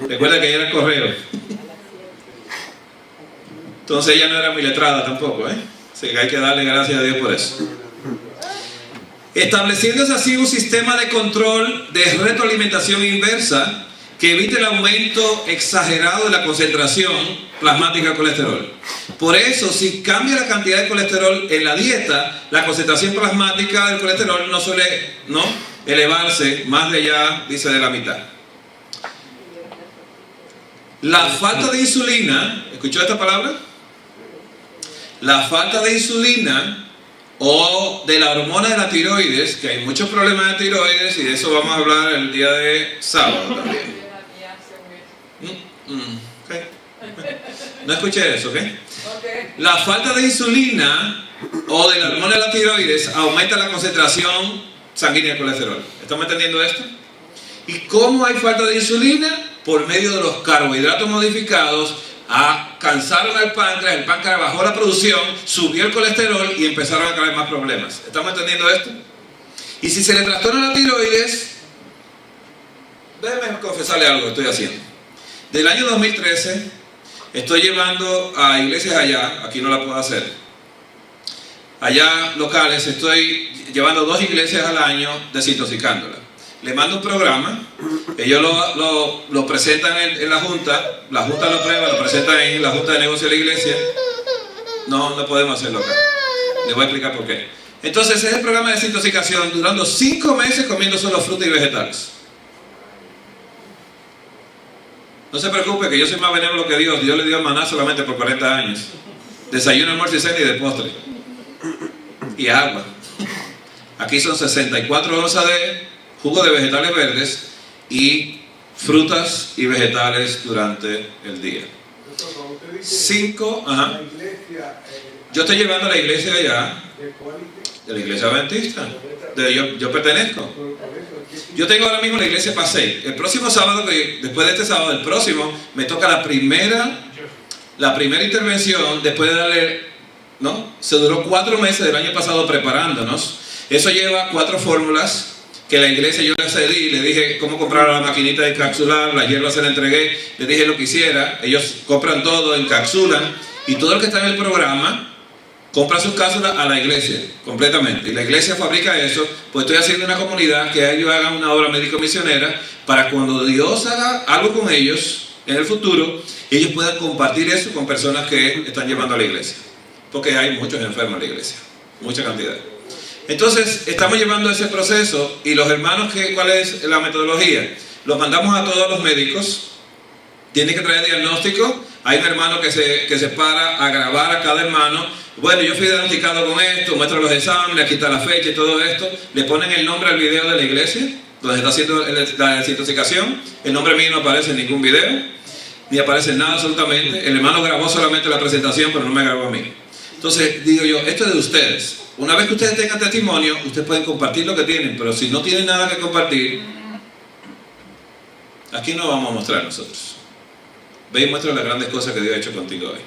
Recuerda que ella era el correo. Entonces ella no era muy letrada tampoco, Así que hay que darle gracias a Dios por eso. Estableciéndose así un sistema de control de retroalimentación inversa que evite el aumento exagerado de la concentración plasmática de colesterol. Por eso, si cambia la cantidad de colesterol en la dieta, la concentración plasmática del colesterol no suele elevarse más de allá, dice, de la mitad. La falta de insulina, ¿escuchó esta palabra? La falta de insulina o de la hormona de la tiroides, que hay muchos problemas de tiroides y de eso vamos a hablar el día de sábado también. Okay. No escuché eso, ¿ok? La falta de insulina o de la hormona de la tiroides aumenta la concentración sanguínea de colesterol. ¿Estamos entendiendo esto? ¿Y cómo hay falta de insulina? Por medio de los carbohidratos modificados. Cansaron al páncreas, el páncreas bajó la producción, subió el colesterol y empezaron a caer más problemas. ¿Estamos entendiendo esto? Y si se le trastorna la tiroides, déjeme confesarle algo que estoy haciendo. Del año 2013, estoy llevando a iglesias allá, aquí no la puedo hacer, allá locales, estoy llevando 2 iglesias al año desintoxicándolas. Le mando un programa, ellos lo presentan en la junta lo aprueba, lo presentan en la junta de negocios de la iglesia. No podemos hacerlo acá. Les voy a explicar por qué. Entonces ese es el programa de desintoxicación, durando 5 meses comiendo solo frutas y vegetales. No se preocupe que yo soy más benévolo que Dios. Dios le dio maná solamente por 40 años. Desayuno, almuerzo y cena y de postre. Y agua. Aquí son 64 onzas de jugo de vegetales verdes y frutas y vegetales durante el día. 5, La iglesia Yo estoy llevando a la iglesia allá, ¿De cuál? de la iglesia adventista. Yo pertenezco. Yo tengo ahora mismo la iglesia Pasey. El próximo sábado, después de este sábado, el próximo, me toca la primera intervención después de darle, ¿no? Se duró 4 meses del año pasado preparándonos. Eso lleva 4 fórmulas que la iglesia yo les cedí, le dije cómo comprar la maquinita de encapsular, la hierba se la entregué, les dije lo que hiciera, ellos compran todo, encapsulan, y todo lo que está en el programa compra sus cápsulas a la iglesia, completamente. Y la iglesia fabrica eso, pues estoy haciendo una comunidad que ellos hagan una obra médico-misionera para cuando Dios haga algo con ellos en el futuro, ellos puedan compartir eso con personas que están llevando a la iglesia. Porque hay muchos enfermos en la iglesia, mucha cantidad. Entonces, estamos llevando ese proceso y los hermanos, ¿cuál es la metodología? Los mandamos a todos los médicos, tienen que traer diagnóstico. Hay un hermano que se para a grabar a cada hermano. Bueno, yo fui diagnosticado con esto, muestra los exámenes, aquí está la fecha y todo esto. Le ponen el nombre al video de la iglesia, donde está haciendo la desintoxicación. El nombre mío no aparece en ningún video, ni aparece en nada absolutamente. El hermano grabó solamente la presentación, pero no me grabó a mí. Entonces, digo yo, esto es de ustedes. Una vez que ustedes tengan testimonio, ustedes pueden compartir lo que tienen, pero si no tienen nada que compartir, aquí no vamos a mostrar nosotros. Ve y muestra las grandes cosas que Dios ha hecho contigo hoy.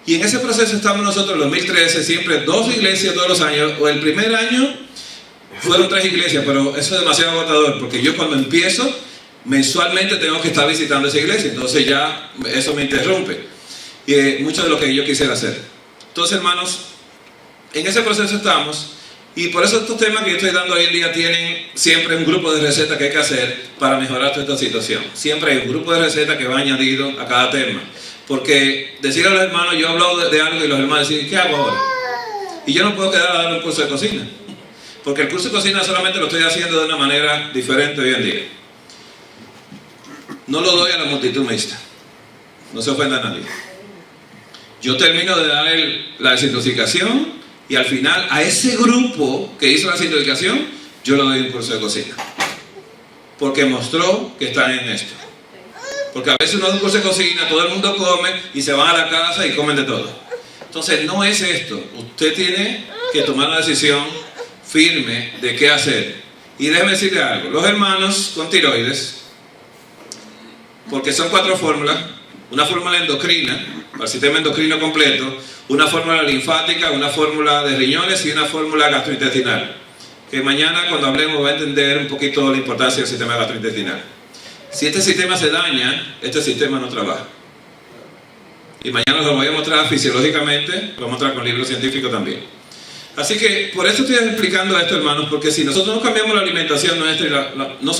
Y en ese proceso estamos nosotros, en 2013, siempre 2 iglesias todos los años. O el primer año fueron 3 iglesias, pero eso es demasiado agotador, porque yo cuando empiezo, mensualmente tengo que estar visitando esa iglesia, entonces ya eso me interrumpe. Y mucho de lo que yo quisiera hacer. Entonces, hermanos, en ese proceso estamos, y por eso estos temas que yo estoy dando hoy en día tienen siempre un grupo de recetas que hay que hacer para mejorar toda esta situación. Siempre hay un grupo de recetas que va añadido a cada tema. Porque decirle a los hermanos, yo he hablado de algo y los hermanos dicen, ¿qué hago ahora? Y yo no puedo quedar a dar un curso de cocina. Porque el curso de cocina solamente lo estoy haciendo de una manera diferente hoy en día. No lo doy a la multitud mixta. No se ofenda a nadie. Yo termino de dar la desintoxicación y al final a ese grupo que hizo la desintoxicación, yo le doy un curso de cocina. Porque mostró que están en esto. Porque a veces uno da un curso de cocina, todo el mundo come y se van a la casa y comen de todo. Entonces no es esto. Usted tiene que tomar una decisión firme de qué hacer. Y déjeme decirle algo. Los hermanos con tiroides, porque son 4 fórmulas, una fórmula endocrina, para el sistema endocrino completo, una fórmula linfática, una fórmula de riñones y una fórmula gastrointestinal. Que mañana cuando hablemos va a entender un poquito la importancia del sistema gastrointestinal. Si este sistema se daña, este sistema no trabaja. Y mañana lo voy a mostrar fisiológicamente, lo voy a mostrar con libros científicos también. Así que por eso estoy explicando esto, hermanos, porque si nosotros no cambiamos la alimentación nuestra,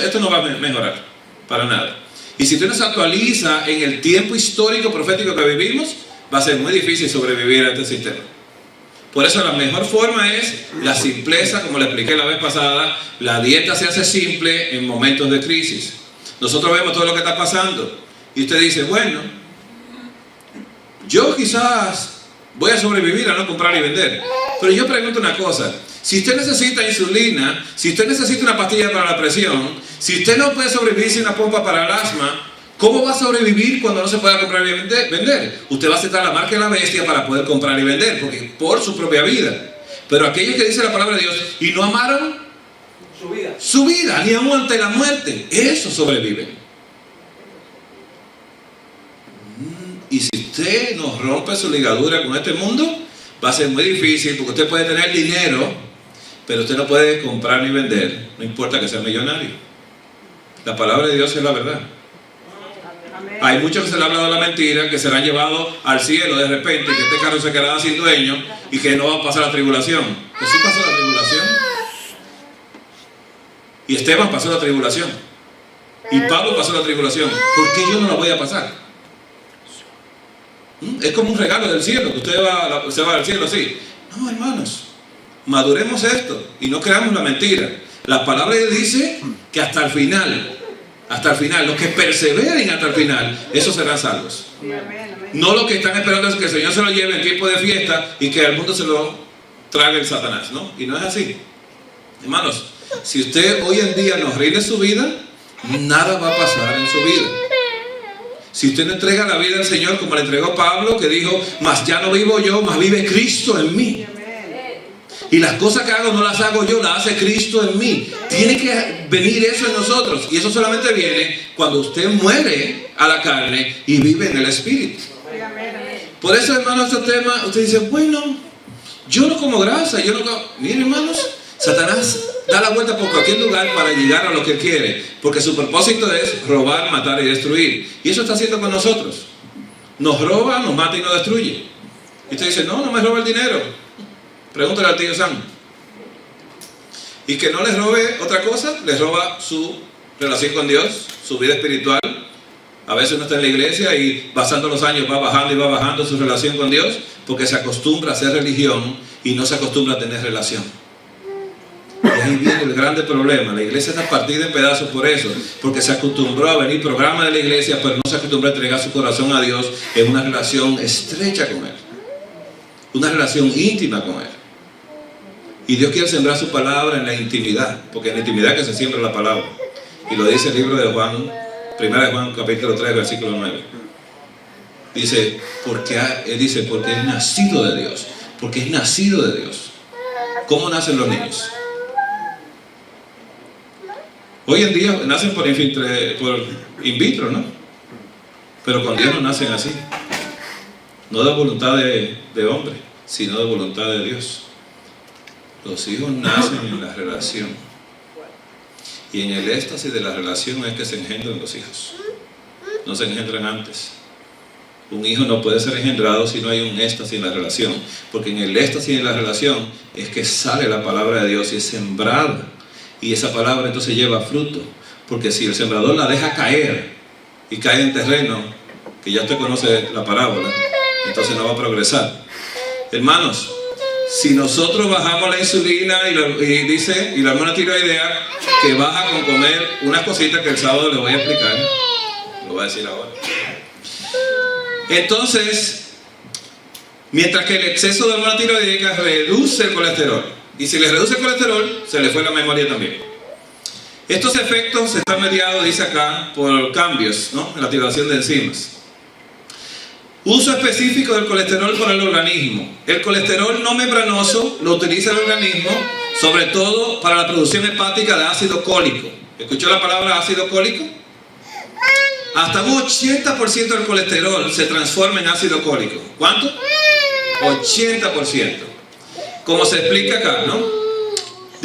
esto no va a mejorar, para nada. Y si usted no se actualiza en el tiempo histórico profético que vivimos, va a ser muy difícil sobrevivir a este sistema. Por eso la mejor forma es la simpleza, como le expliqué la vez pasada. La dieta se hace simple en momentos de crisis. Nosotros vemos todo lo que está pasando y usted dice, bueno, yo quizás voy a sobrevivir a no comprar y vender. Pero yo pregunto una cosa, si usted necesita insulina, si usted necesita una pastilla para la presión, si usted no puede sobrevivir sin una pompa para el asma, ¿cómo va a sobrevivir cuando no se pueda comprar y vender? Usted va a aceptar la marca de la bestia para poder comprar y vender, porque por su propia vida. Pero aquellos que dicen la palabra de Dios y no amaron su vida, ni aún ante la muerte, eso sobrevive. Y si usted no rompe su ligadura con este mundo, va a ser muy difícil, porque usted puede tener dinero, pero usted no puede comprar ni vender, no importa que sea millonario. La palabra de Dios es la verdad. Hay muchos que se le ha hablado la mentira, que serán llevados al cielo de repente, que este carro se quedará sin dueño y que no va a pasar la tribulación. Jesús pasó la tribulación. Y Esteban pasó la tribulación. Y Pablo pasó la tribulación. ¿Por qué yo no la voy a pasar? Es como un regalo del cielo, que usted se va al cielo así. No, hermanos, maduremos esto y no creamos la mentira. La palabra de Dios dice que hasta el final, los que perseveren hasta el final, esos serán salvos. No los que están esperando que el Señor se lo lleve en tiempo de fiesta y que al mundo se lo trague el Satanás, ¿no? Y no es así. Hermanos, si usted hoy en día no rinde su vida, nada va a pasar en su vida. Si usted no entrega la vida al Señor como le entregó Pablo, que dijo, mas ya no vivo yo, mas vive Cristo en mí. Y las cosas que hago no las hago yo, las hace Cristo en mí. Tiene que venir eso en nosotros. Y eso solamente viene cuando usted muere a la carne y vive en el Espíritu. Por eso, hermanos, este tema, usted dice, bueno, yo no como grasa, yo no como... Miren, hermanos, Satanás da la vuelta por cualquier lugar para llegar a lo que quiere, porque su propósito es robar, matar y destruir. Y eso está haciendo con nosotros. Nos roba, nos mata y nos destruye. Y usted dice, no me roba el dinero. Pregúntale al tío Sam. Y que no les robe otra cosa, les roba su relación con Dios, su vida espiritual. A veces uno está en la iglesia y pasando los años va bajando su relación con Dios, porque se acostumbra a hacer religión y no se acostumbra a tener relación. Y ahí viene el grande problema. La iglesia está partida en pedazos por eso, porque se acostumbró a venir programa de la iglesia, pero no se acostumbró a entregar su corazón a Dios en una relación estrecha con Él, una relación íntima con Él. Y Dios quiere sembrar su palabra en la intimidad, porque en la intimidad que se siembra la palabra. Y lo dice el libro de Juan, 1 Juan capítulo 3, versículo 9. Dice, porque es nacido de Dios. Porque es nacido de Dios. ¿Cómo nacen los niños? Hoy en día nacen por in vitro, ¿no? Pero con Dios no nacen así. No de voluntad de hombre, sino de voluntad de Dios. Los hijos nacen en la relación. Y en el éxtasis de la relación es que se engendran los hijos. No se engendran antes. Un hijo no puede ser engendrado si no hay un éxtasis en la relación. Porque en el éxtasis de la relación es que sale la palabra de Dios y es sembrada. Y esa palabra entonces lleva fruto. Porque si el sembrador la deja caer y cae en terreno, que ya usted conoce la parábola, entonces no va a progresar. Hermanos, si nosotros bajamos la insulina y la hormona tiroidea, que baja con comer unas cositas que el sábado les voy a explicar, lo voy a decir ahora. Entonces, mientras que el exceso de hormona tiroidea reduce el colesterol, y si le reduce el colesterol, se le fue la memoria también. Estos efectos están mediados, dice acá, por cambios, ¿no?, en la activación de enzimas. Uso específico del colesterol por el organismo. El colesterol no membranoso lo utiliza el organismo, sobre todo para la producción hepática de ácido cólico. ¿Escuchó la palabra ácido cólico? Hasta un 80% del colesterol se transforma en ácido cólico. ¿Cuánto? 80%. Como se explica acá, ¿no?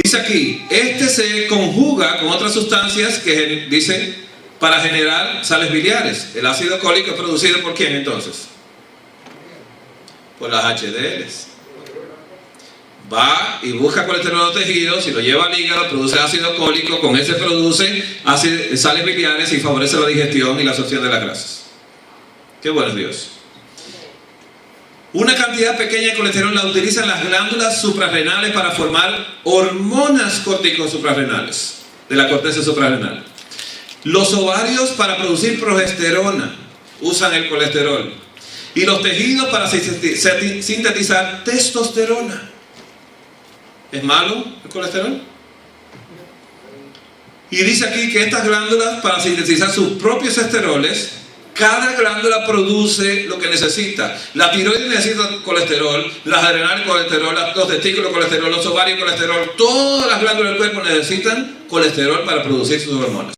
Dice aquí, este se conjuga con otras sustancias que dicen para generar sales biliares. El ácido cólico es producido ¿por quién entonces? Por las HDLs. Va y busca colesterol en los tejidos y lo lleva al hígado, produce ácido cólico, con ese produce sales biliares y favorece la digestión y la absorción de las grasas. Qué bueno es Dios. Una cantidad pequeña de colesterol la utilizan las glándulas suprarrenales para formar hormonas corticosuprarrenales de la corteza suprarrenal. Los ovarios para producir progesterona usan el colesterol. Y los tejidos para sintetizar testosterona. ¿Es malo el colesterol? Y dice aquí que estas glándulas para sintetizar sus propios esteroles, cada glándula produce lo que necesita. La tiroides necesita colesterol, las adrenales colesterol, los testículos colesterol, los ovarios colesterol. Todas las glándulas del cuerpo necesitan colesterol para producir sus hormonas.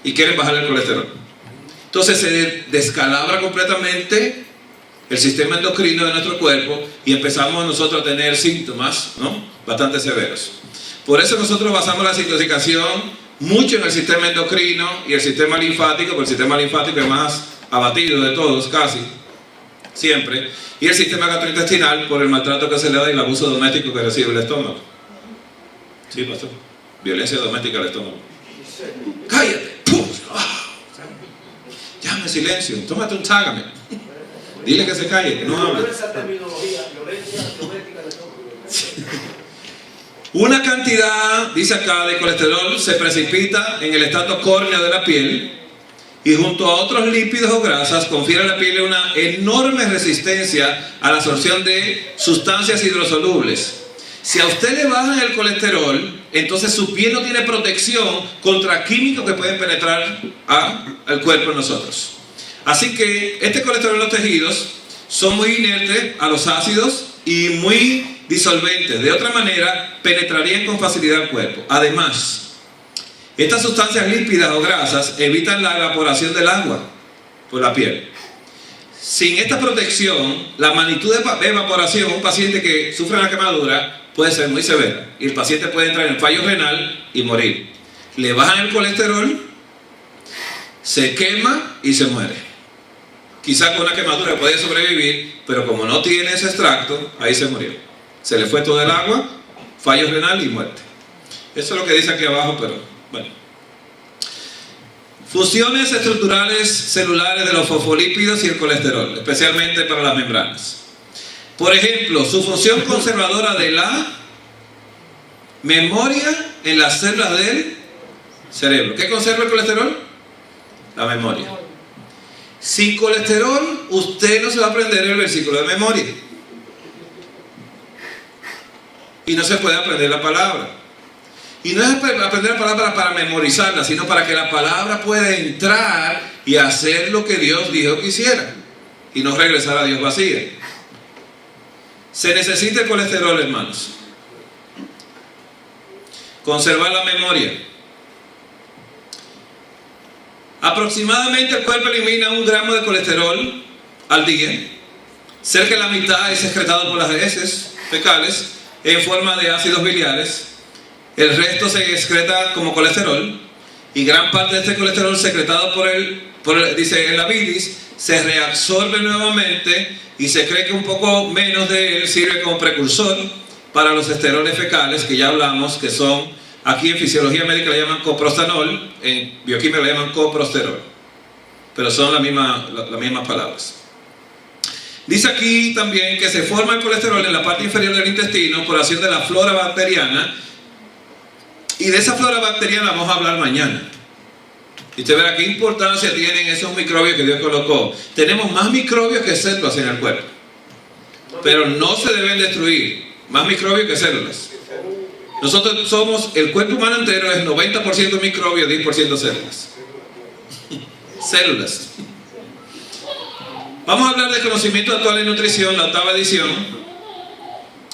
Y quieren bajar el colesterol. Entonces se descalabra completamente el sistema endocrino de nuestro cuerpo y empezamos nosotros a tener síntomas, ¿no?, bastante severos. Por eso nosotros basamos la desintoxicación mucho en el sistema endocrino y el sistema linfático, porque el sistema linfático es más abatido de todos, casi, siempre, y el sistema gastrointestinal por el maltrato que se le da y el abuso doméstico que recibe el estómago. Sí, pastor. Violencia doméstica al estómago. ¡Cállate! ¡Pum! Llame silencio, tómate un chágame. Dile que se calle, que no hable. Una cantidad, dice acá, de colesterol se precipita en el estrato córneo de la piel y junto a otros lípidos o grasas confiere a la piel una enorme resistencia a la absorción de sustancias hidrosolubles. Si a usted le bajan el colesterol, entonces su piel no tiene protección contra químicos que pueden penetrar al cuerpo de nosotros. Así que este colesterol en los tejidos son muy inertes a los ácidos y muy disolventes. De otra manera, penetrarían con facilidad al cuerpo. Además, estas sustancias lípidas o grasas evitan la evaporación del agua por la piel. Sin esta protección, la magnitud de evaporación de un paciente que sufre una quemadura puede ser muy severa y el paciente puede entrar en fallo renal y morir. Le bajan el colesterol, se quema y se muere. Quizá con una quemadura puede sobrevivir, pero como no tiene ese extracto, ahí se murió. Se le fue todo el agua, fallo renal y muerte. Eso es lo que dice aquí abajo, pero bueno. Funciones estructurales celulares de los fosfolípidos y el colesterol, especialmente para las membranas. Por ejemplo, su función conservadora de la memoria en las células del cerebro. ¿Qué conserva el colesterol? La memoria. Sin colesterol, usted no se va a aprender el versículo de memoria. Y no se puede aprender la palabra. Y no es aprender la palabra para memorizarla, sino para que la palabra pueda entrar y hacer lo que Dios dijo que hiciera. Y no regresar a Dios vacía. Se necesita el colesterol, hermanos. Conservar la memoria. Aproximadamente el cuerpo elimina 1 gramo de colesterol al día. Cerca de la mitad es excretado por las heces fecales en forma de ácidos biliares. El resto se excreta como colesterol. Y gran parte de este colesterol secretado dice en la bilis se reabsorbe nuevamente y se cree que un poco menos de él sirve como precursor para los esteroles fecales que ya hablamos, que son, aquí en fisiología médica le llaman coprostanol, en bioquímica le llaman coprosterol, pero son las mismas palabras. Dice aquí también que se forma el colesterol en la parte inferior del intestino por acción de la flora bacteriana, y de esa flora bacteriana vamos a hablar mañana. Y usted verá qué importancia tienen esos microbios que Dios colocó. Tenemos más microbios que células en el cuerpo, pero no se deben destruir. Más microbios que células. Nosotros somos, el cuerpo humano entero es 90% microbios, 10% células. Células. Vamos a hablar de conocimiento actual en nutrición, la 8ª edición.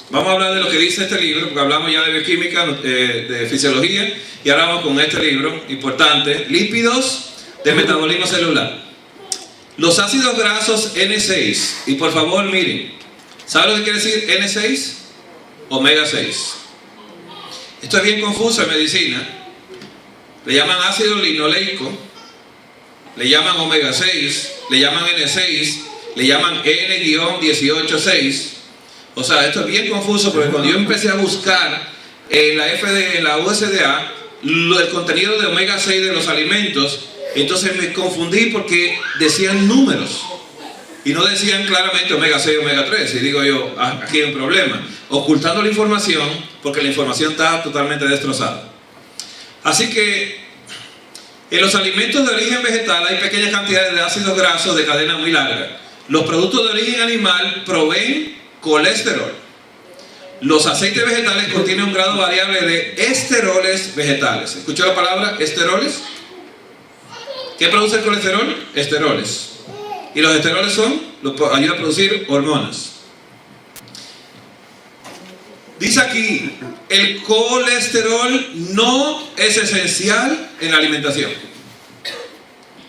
Vamos a hablar de lo que dice este libro, porque hablamos ya de bioquímica, de fisiología, y ahora vamos con este libro importante, lípidos de metabolismo celular. Los ácidos grasos N6, y por favor miren, ¿saben lo que quiere decir N6? Omega 6. Esto es bien confuso en medicina. Le llaman ácido linoleico, le llaman omega 6, le llaman N6, le llaman N-186. O sea, esto es bien confuso porque cuando yo empecé a buscar en la USDA el contenido de omega 6 de los alimentos, entonces me confundí porque decían números y no decían claramente omega 6 y omega 3. Y digo yo, aquí hay un problema, ocultando la información porque la información está totalmente destrozada. Así que en los alimentos de origen vegetal hay pequeñas cantidades de ácidos grasos de cadena muy larga. Los productos de origen animal proveen colesterol. Los aceites vegetales contienen un grado variable de esteroles vegetales. ¿Escuchó la palabra esteroles? ¿Qué produce el colesterol? Esteroles. Y los esteroles ayudan a producir hormonas. Dice aquí, el colesterol no es esencial en la alimentación.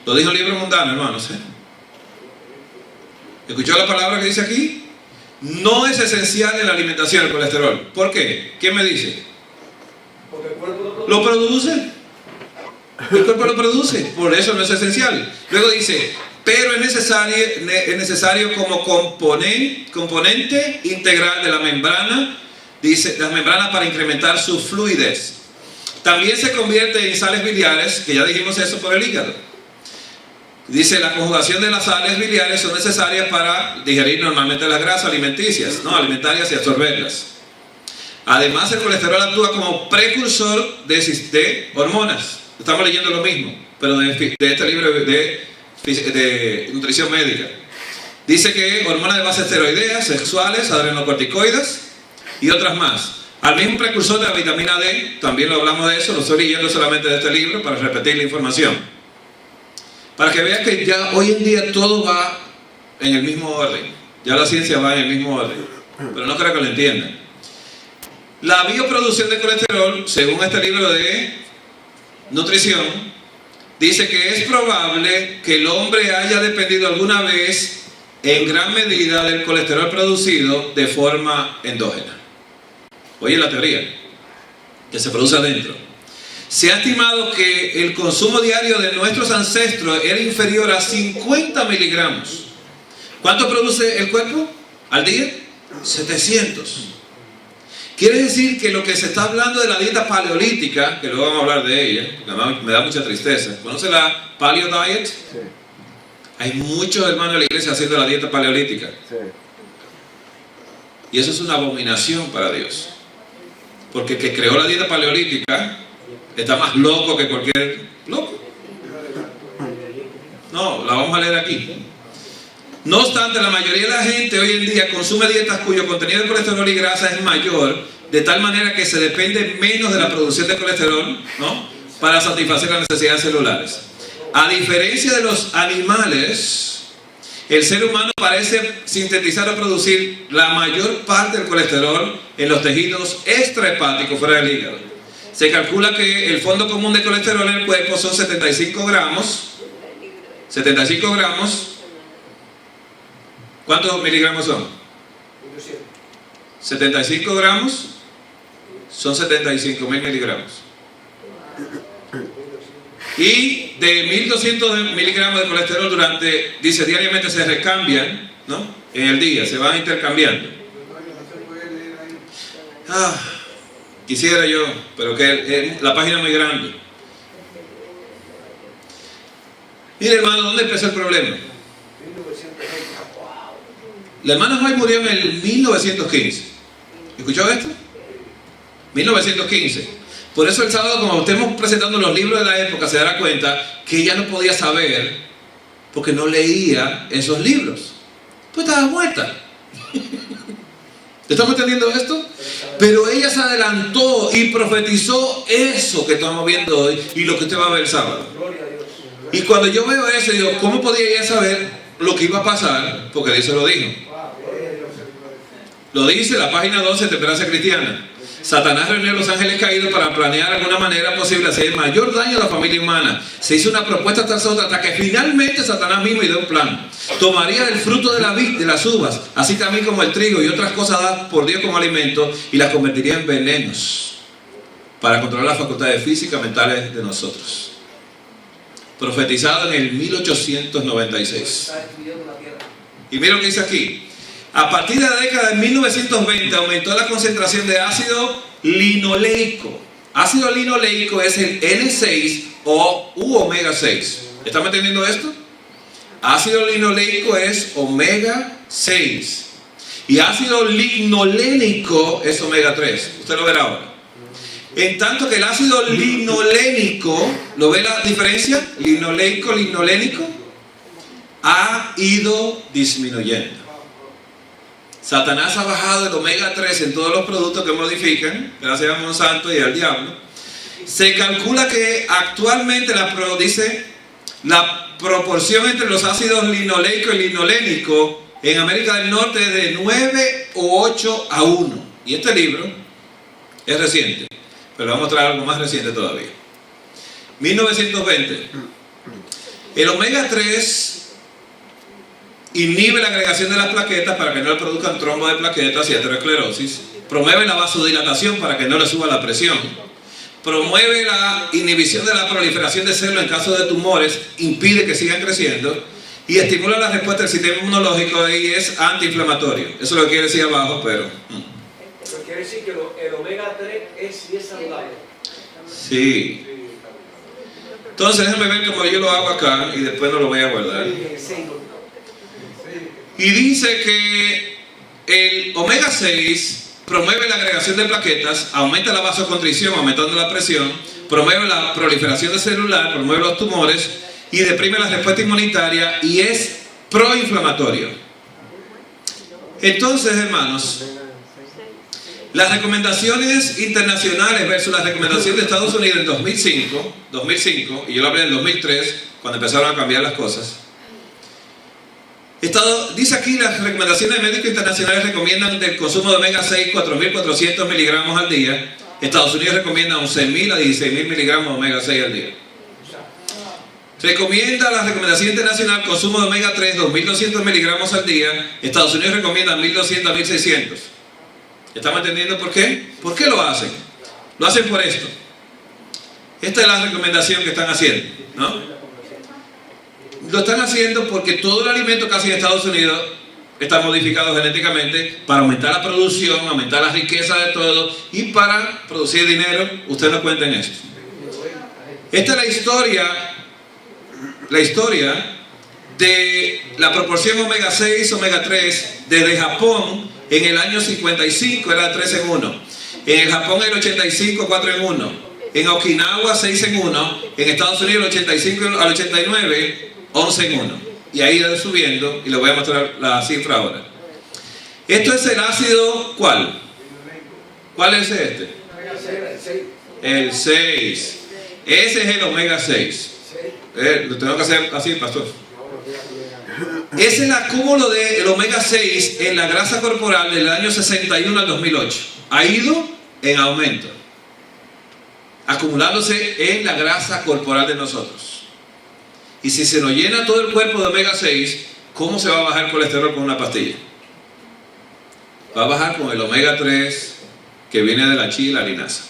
Lo dijo el libro mundano, hermanos. ¿Escuchó la palabra que dice aquí? No es esencial en la alimentación el colesterol. ¿Por qué? ¿Quién me dice? Porque el cuerpo ¿Lo produce? El cuerpo lo produce, por eso no es esencial. Luego dice, pero es necesario como componente integral de la membrana, dice, las membranas para incrementar su fluidez. También se convierte en sales biliares, que ya dijimos eso por el hígado. Dice, la conjugación de las sales biliares son necesarias para digerir normalmente las grasas alimenticias, alimentarias y absorberlas. Además, el colesterol actúa como precursor de hormonas. Estamos leyendo lo mismo, pero de este libro de nutrición médica. Dice que hormonas de base esteroideas, sexuales, adrenocorticoides y otras más. Al mismo precursor de la vitamina D, también lo hablamos de eso, lo estoy leyendo solamente de este libro para repetir la información. Para que vean que ya hoy en día todo va en el mismo orden. Ya la ciencia va en el mismo orden. Pero no creo que lo entiendan. La bioproducción de colesterol, según este libro de nutrición, dice que es probable que el hombre haya dependido alguna vez en gran medida del colesterol producido de forma endógena. Oye la teoría, que se produce adentro. Se ha estimado que el consumo diario de nuestros ancestros era inferior a 50 miligramos. ¿Cuánto produce el cuerpo al día? 700. Quiere decir que lo que se está hablando de la dieta paleolítica, que luego vamos a hablar de ella, porque me da mucha tristeza. ¿Conoce la Paleo Diet? Sí. Hay muchos hermanos de la iglesia haciendo la dieta paleolítica. Sí. Y eso es una abominación para Dios. Porque el que creó la dieta paleolítica está más loco que cualquier loco. No, la vamos a leer aquí. No obstante, la mayoría de la gente hoy en día consume dietas cuyo contenido de colesterol y grasa es mayor, de tal manera que se depende menos de la producción de colesterol, ¿no?, para satisfacer las necesidades celulares. A diferencia de los animales, el ser humano parece sintetizar o producir la mayor parte del colesterol en los tejidos extrahepáticos fuera del hígado. Se calcula que el fondo común de colesterol en el cuerpo son 75 gramos. 75 gramos. ¿Cuántos miligramos son? 75 gramos son 75.000 miligramos. Y de 1200 miligramos de colesterol dice, diariamente se recambian, ¿no?, en el día, se van intercambiando. Quisiera yo, pero que la página es muy grande. Mire, hermano, ¿dónde empezó el problema? La hermana White murió en el 1915. ¿Escuchó esto? 1915. Por eso el sábado, como estemos presentando los libros de la época, se dará cuenta que ella no podía saber porque no leía esos libros. Pues estaba muerta. ¿Estamos entendiendo esto? Pero ella se adelantó y profetizó eso que estamos viendo hoy y lo que usted va a ver el sábado. Y cuando yo veo eso, digo, ¿cómo podía ella saber lo que iba a pasar? Porque Dios se lo dijo. Lo dice la página 12 de Templanza Cristiana. Satanás reunió a los ángeles caídos para planear de alguna manera posible hacer mayor daño a la familia humana. Se hizo una propuesta tras otra hasta que finalmente Satanás mismo dio un plan. Tomaría del fruto de la vid, de las uvas, así también como el trigo y otras cosas dadas por Dios como alimento, y las convertiría en venenos para controlar las facultades físicas, mentales de nosotros. Profetizado en el 1896. Y mira lo que dice aquí. A partir de la década de 1920 aumentó la concentración de ácido linoleico. Ácido linoleico es el N6 o omega 6. ¿Están entendiendo esto? Ácido linoleico es omega 6. Y ácido linolénico es omega 3. Usted lo verá ahora. En tanto que el ácido linolénico, ¿lo ve la diferencia? Linoleico, linolénico, ha ido disminuyendo. Satanás ha bajado el omega 3 en todos los productos que modifican, gracias a Monsanto y al diablo. Se calcula que actualmente la proporción entre los ácidos linoleico y linolénico en América del Norte es de 9 o 8 a 1. Y este libro es reciente, pero vamos a traer algo más reciente todavía. 1920. El omega 3 inhibe la agregación de las plaquetas para que no le produzcan trombo de plaquetas y aterosclerosis. Promueve la vasodilatación para que no le suba la presión. Promueve la inhibición de la proliferación de células en caso de tumores, impide que sigan creciendo y estimula la respuesta del sistema inmunológico y es antiinflamatorio. Eso es lo que quiere decir abajo, pero... Eso quiere decir que el omega 3 es saludable. Sí. Entonces déjenme ver cómo yo lo hago acá y después no lo voy a guardar. Y dice que el omega 6 promueve la agregación de plaquetas, aumenta la vasoconstricción, aumentando la presión, promueve la proliferación de celular, promueve los tumores y deprime la respuesta inmunitaria y es proinflamatorio. Entonces, hermanos, Las recomendaciones internacionales versus las recomendaciones de Estados Unidos en 2005, y yo lo hablé en 2003, cuando empezaron a cambiar las cosas. Dice aquí, las recomendaciones de médicos internacionales recomiendan del consumo de omega 6 4.400 miligramos al día. Estados Unidos recomienda 11.000 a 16.000 miligramos de omega 6 al día. Recomienda la recomendación internacional consumo de omega 3 2.200 miligramos al día. Estados Unidos recomienda 1.200 a 1.600. ¿Estamos entendiendo por qué? ¿Por qué lo hacen? Lo hacen por esto. Esta es la recomendación que están haciendo, ¿no? Lo están haciendo porque todo el alimento casi en Estados Unidos está modificado genéticamente para aumentar la producción, aumentar la riqueza de todo y para producir dinero. Ustedes no cuenten esto. Esta es la historia de la proporción omega 6, omega 3 desde Japón. En el año 55 era 3 en 1. En el Japón el 85, 4 en 1. En Okinawa 6 en 1. En Estados Unidos el 85 al 89, 11 en 1. Y ahí va subiendo y les voy a mostrar la cifra ahora. Esto es el ácido, ¿cuál? ¿Cuál es este? El 6. Ese es el omega 6. Lo tengo que hacer así, pastor. Es el acúmulo del omega 6 en la grasa corporal del año 61 al 2008. Ha ido en aumento, acumulándose en la grasa corporal de nosotros. Y si se nos llena todo el cuerpo de omega 6, ¿cómo se va a bajar el colesterol con una pastilla? Va a bajar con el omega 3 que viene de la chía y la linaza.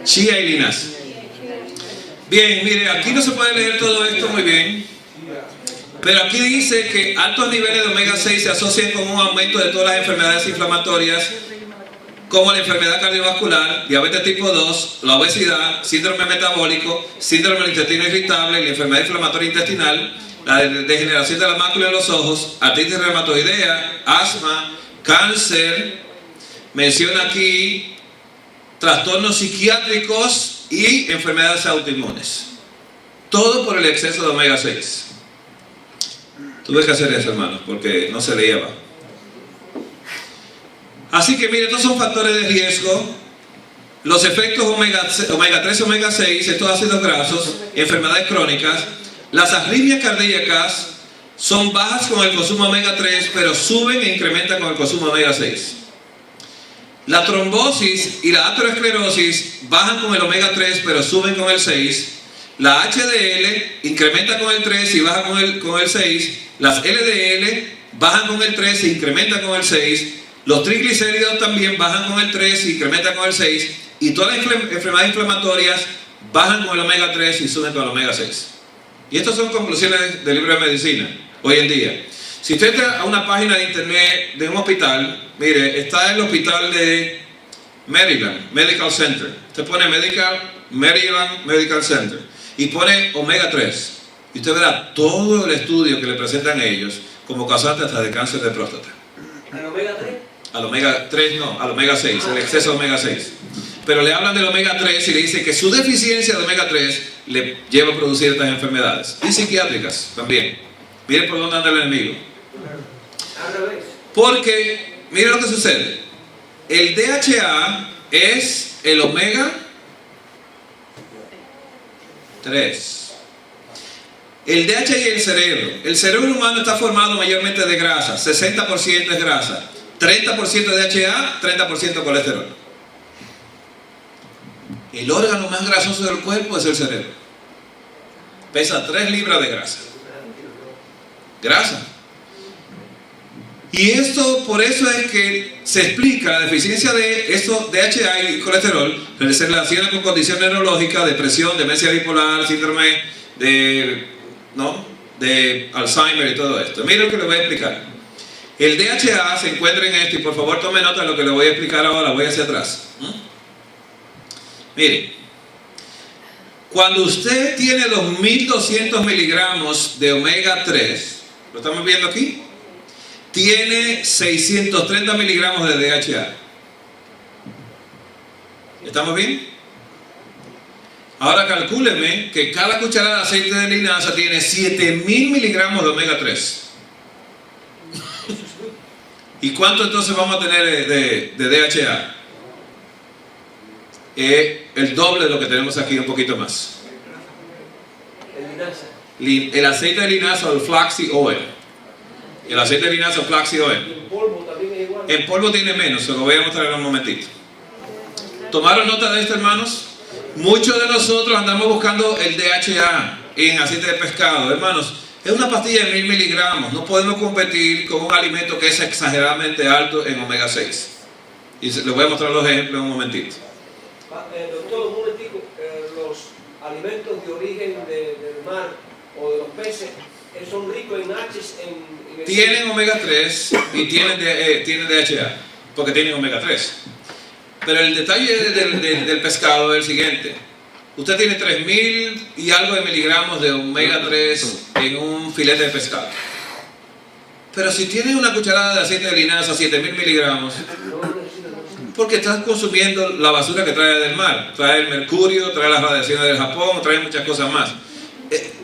Chía y linaza. Bien, mire, aquí no se puede leer todo esto muy bien, pero aquí dice que altos niveles de omega 6 se asocian con un aumento de todas las enfermedades inflamatorias, como la enfermedad cardiovascular, diabetes tipo 2, la obesidad, síndrome metabólico, síndrome del intestino irritable, la enfermedad inflamatoria intestinal, la degeneración de la mácula de los ojos, artritis reumatoidea, asma, cáncer. Menciona aquí trastornos psiquiátricos y enfermedades autoinmunes. Todo por el exceso de omega 6. Tuve que hacer eso, hermanos, porque no se leía abajo. Así que mire, estos son factores de riesgo. Los efectos omega 3 y omega 6, estos ácidos grasos, enfermedades crónicas. Las arritmias cardíacas son bajas con el consumo de omega 3, pero suben e incrementan con el consumo de omega 6. La trombosis y la aterosclerosis bajan con el omega 3, pero suben con el 6. La HDL incrementa con el 3 y baja con el 6. Las LDL bajan con el 3 e incrementan con el 6. Los triglicéridos también bajan con el 3 y incrementan con el 6. Y todas las enfermedades inflamatorias bajan con el omega 3 y suben con el omega 6. Y estas son conclusiones del libro de medicina hoy en día. Si usted entra a una página de internet de un hospital, mire, está el hospital de Maryland Medical Center. Usted pone Maryland Medical Center y pone omega 3. Y usted verá todo el estudio que le presentan ellos como causante hasta de cáncer de próstata. ¿Al omega 3? Al omega 3 no, al omega 6, el exceso de omega 6. Pero le hablan del omega 3 y le dicen que su deficiencia de omega 3 le lleva a producir estas enfermedades. Y psiquiátricas también. Miren por dónde anda el enemigo. Al revés. Porque, miren lo que sucede. El DHA es el omega 3. El DHA y el cerebro. El cerebro humano está formado mayormente de grasa. 60% es grasa. 30% de DHA, 30% colesterol. El órgano más grasoso del cuerpo es el cerebro. Pesa 3 libras de grasa. Grasa. Y esto, por eso es que se explica la deficiencia de esto, DHA y colesterol, se relaciona con condiciones neurológicas, depresión, demencia bipolar, síndrome de Alzheimer y todo esto. Miren lo que les voy a explicar. El DHA se encuentra en esto, y por favor tome nota de lo que les voy a explicar ahora. Voy hacia atrás. Miren, cuando usted tiene 2.200 miligramos de omega 3, ¿lo estamos viendo aquí? Tiene 630 miligramos de DHA. ¿Estamos bien? Ahora calcúleme que cada cucharada de aceite de linaza tiene 7.000 miligramos de omega 3. ¿Y cuánto entonces vamos a tener de DHA? El doble de lo que tenemos aquí, un poquito más. El aceite de linaza o el flaxseed oil. El aceite de linaza o flaxseed oil. El polvo también es igual. En polvo tiene menos, se lo voy a mostrar en un momentito. ¿Tomaron nota de esto, hermanos? Muchos de nosotros andamos buscando el DHA en aceite de pescado. Hermanos, es una pastilla de 1000 miligramos. No podemos competir con un alimento que es exageradamente alto en omega 6. Y les voy a mostrar los ejemplos en un momentito. Doctor, un momentico. Los alimentos de origen del mar o de los peces son ricos en H. Tienen omega 3 y tienen DHA, porque tienen omega 3. Pero el detalle del pescado es el siguiente. Usted tiene 3000 y algo de miligramos de omega 3 en un filete de pescado. Pero si tiene una cucharada de aceite de linaza, 7000 miligramos, porque estás consumiendo la basura que trae del mar. Trae el mercurio, trae las radiaciones del Japón, trae muchas cosas más.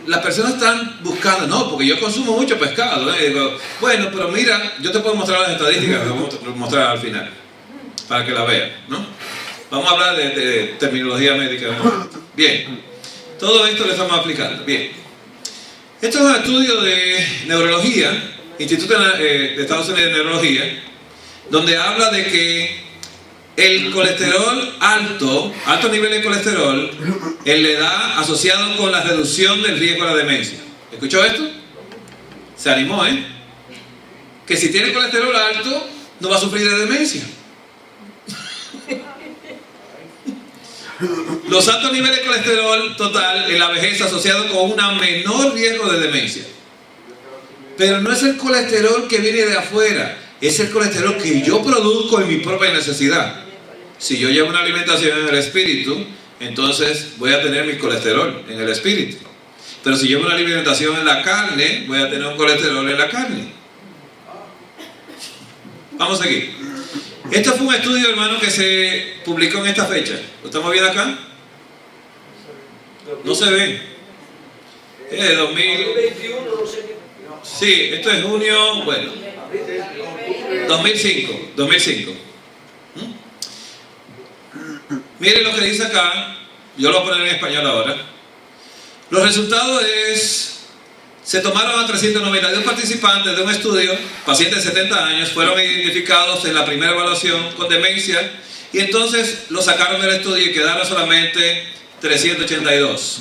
Las personas están buscando, no, porque yo consumo mucho pescado. Digo, bueno, pero mira, yo te puedo mostrar las estadísticas, las voy a mostrar al final, para que la vean, ¿no? Vamos a hablar de terminología médica. Bien, todo esto le estamos aplicando. Bien, esto es un estudio de neurología, Instituto de Estados Unidos de Neurología, donde habla de que el colesterol alto nivel de colesterol en la edad asociado con la reducción del riesgo de la demencia. ¿Escuchó esto? Se animó, ¿eh? Que si tiene colesterol alto no va a sufrir de demencia. Los altos niveles de colesterol total en la vejez asociados con un menor riesgo de demencia. Pero no es el colesterol que viene de afuera, es el colesterol que yo produzco en mi propia necesidad. Si yo llevo una alimentación en el espíritu, entonces voy a tener mi colesterol en el espíritu. Pero si llevo una alimentación en la carne, voy a tener un colesterol en la carne. Vamos a seguir. Esto fue un estudio, hermano, que se publicó en esta fecha. ¿Lo estamos viendo acá? No se ve. Es de 2021, no sé qué. Sí, esto es junio, bueno, 2005. Miren lo que dice acá, yo lo voy a poner en español ahora. Los resultados se tomaron a 392 participantes de un estudio, pacientes de 70 años, fueron identificados en la primera evaluación con demencia y entonces lo sacaron del estudio y quedaron solamente 382.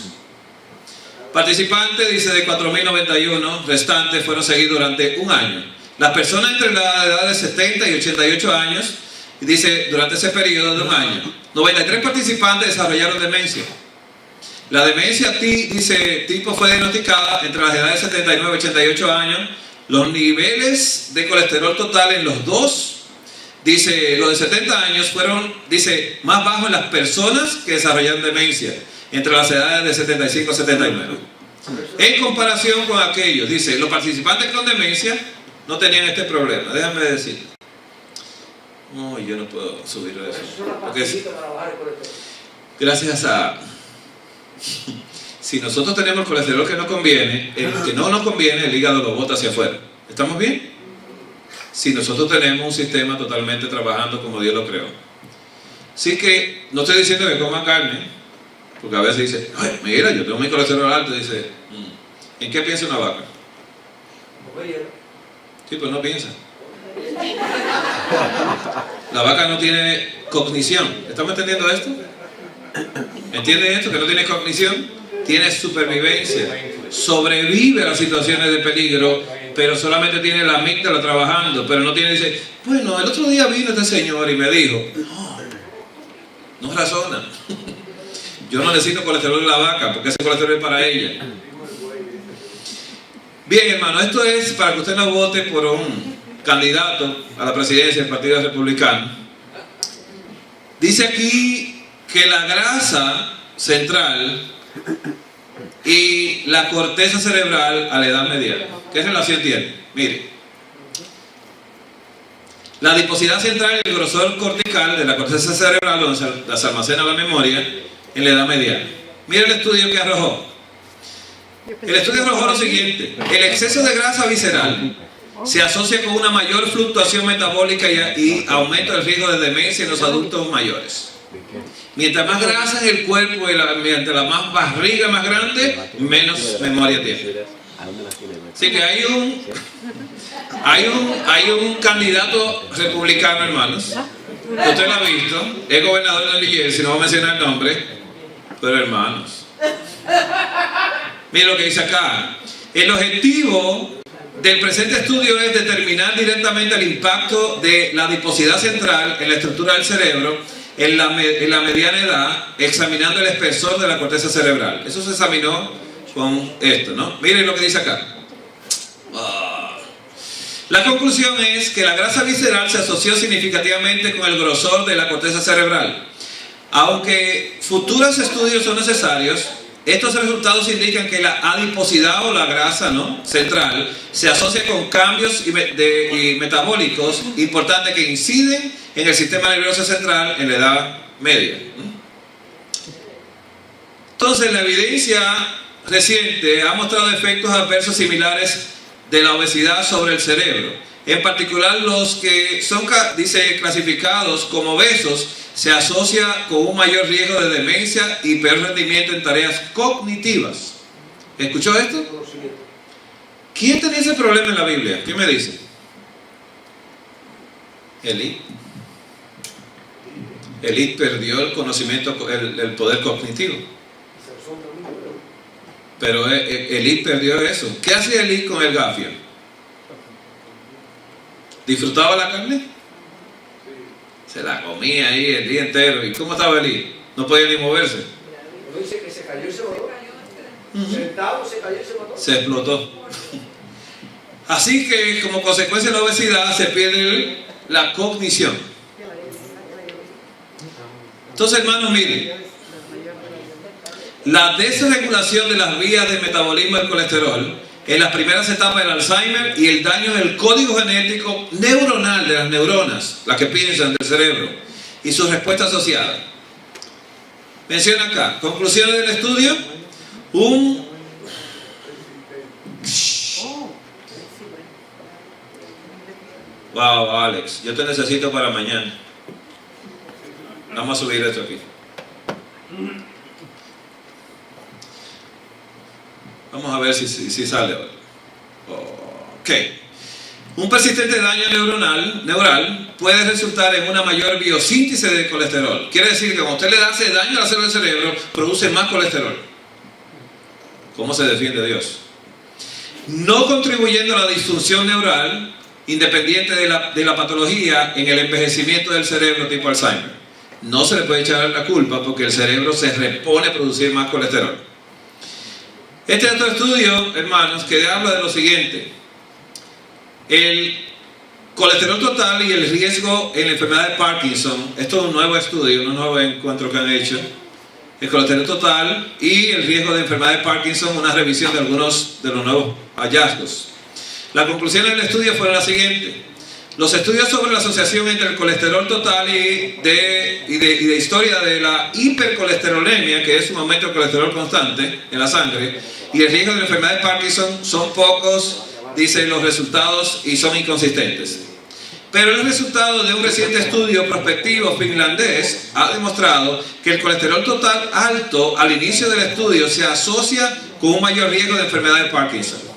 Participantes, dice, de 4.091 restantes fueron seguidos durante un año. Las personas entre la edad de 70 y 88 años, dice, durante ese periodo de un año, 93 participantes desarrollaron demencia. La demencia, dice, tipo fue diagnosticada entre las edades de 79 y 88 años. Los niveles de colesterol total en los dos, dice, los de 70 años fueron, dice, más bajos en las personas que desarrollaron demencia, entre las edades de 75 a 79. En comparación con aquellos, dice, los participantes con demencia no tenían este problema. Déjame decir. No, yo no puedo subir eso. Porque gracias a... Si nosotros tenemos el colesterol que nos conviene, el que no nos conviene, el hígado lo bota hacia afuera. ¿Estamos bien? Si nosotros tenemos un sistema totalmente trabajando como Dios lo creó. Así que no estoy diciendo que coman carne, porque a veces dice, ay, mira, yo tengo mi colesterol alto. Dice, ¿en qué piensa una vaca? Sí, pues no piensa. La vaca no tiene cognición. ¿Estamos entendiendo esto? ¿Entienden esto? Que no tiene cognición, tiene supervivencia, sobrevive a las situaciones de peligro, pero solamente tiene la amígdala trabajando, pero no tiene, dice, bueno, el otro día vino este señor y me dijo, no razona. Yo no necesito colesterol de la vaca, porque ese colesterol es para ella. Bien, hermano, esto es para que usted no vote por un candidato a la presidencia del Partido Republicano. Dice aquí que la grasa central y la corteza cerebral a la edad mediana. ¿Qué relación tiene? Mire, la adiposidad central y el grosor cortical de la corteza cerebral, donde se almacena la memoria, en la edad mediana. Mire el estudio que arrojó. El estudio arrojó lo siguiente: el exceso de grasa visceral se asocia con una mayor fluctuación metabólica y aumento del riesgo de demencia en los adultos mayores. Mientras más grasa en el cuerpo y mientras la más barriga más grande, menos memoria tiene. Así que hay un candidato republicano, hermanos. Usted lo ha visto, es gobernador de New Jersey, no voy a mencionar el nombre, pero hermanos, miren lo que dice acá. El objetivo del presente estudio es determinar directamente el impacto de la adiposidad central en la estructura del cerebro en la mediana edad, examinando el espesor de la corteza cerebral. Eso se examinó con esto, ¿no? Miren lo que dice acá. La conclusión es que la grasa visceral se asoció significativamente con el grosor de la corteza cerebral. Aunque futuros estudios son necesarios, estos resultados indican que la adiposidad o la grasa, ¿no?, central se asocia con cambios metabólicos importantes que inciden en el sistema nervioso central en la edad media. Entonces, la evidencia reciente ha mostrado efectos adversos similares de la obesidad sobre el cerebro. En particular, los que son, dice, clasificados como obesos se asocia con un mayor riesgo de demencia y peor rendimiento en tareas cognitivas. ¿Escuchó esto? ¿Quién tenía ese problema en la Biblia? ¿Quién me dice? Elí. Elí perdió el conocimiento, el poder cognitivo. Pero Elí perdió eso. ¿Qué hacía Elí con el gafio? ¿Disfrutaba la carne? Se la comía ahí el día entero. ¿Y cómo estaba Elí? No podía ni moverse. No dice que se cayó y se mató. Sentado se cayó y se mató. Se explotó. Así que como consecuencia de la obesidad se pierde la cognición. Entonces, hermanos, miren, la desregulación de las vías de metabolismo del colesterol en las primeras etapas del Alzheimer y el daño del código genético neuronal de las neuronas, las que piensan del cerebro, y sus respuestas asociadas. Menciona acá, conclusiones del estudio, Wow, Alex, yo te necesito para mañana. Vamos a subir esto aquí. Vamos a ver si sale ahora. Ok. Un persistente daño neural puede resultar en una mayor biosíntesis de colesterol. Quiere decir que cuando usted le hace daño a la célula del cerebro, produce más colesterol. ¿Cómo se defiende Dios? No contribuyendo a la disfunción neural independiente de la patología en el envejecimiento del cerebro tipo Alzheimer. No se le puede echar la culpa porque el cerebro se repone a producir más colesterol. Este otro estudio, hermanos, que habla de lo siguiente: el colesterol total y el riesgo en la enfermedad de Parkinson. Esto es un nuevo estudio, un nuevo encuentro que han hecho. El colesterol total y el riesgo de enfermedad de Parkinson, una revisión de algunos de los nuevos hallazgos. La conclusión del estudio fue la siguiente: los estudios sobre la asociación entre el colesterol total y de historia de la hipercolesterolemia, que es un aumento del colesterol constante en la sangre, y el riesgo de la enfermedad de Parkinson son pocos, dicen los resultados, y son inconsistentes. Pero el resultado de un reciente estudio prospectivo finlandés ha demostrado que el colesterol total alto al inicio del estudio se asocia con un mayor riesgo de enfermedad de Parkinson.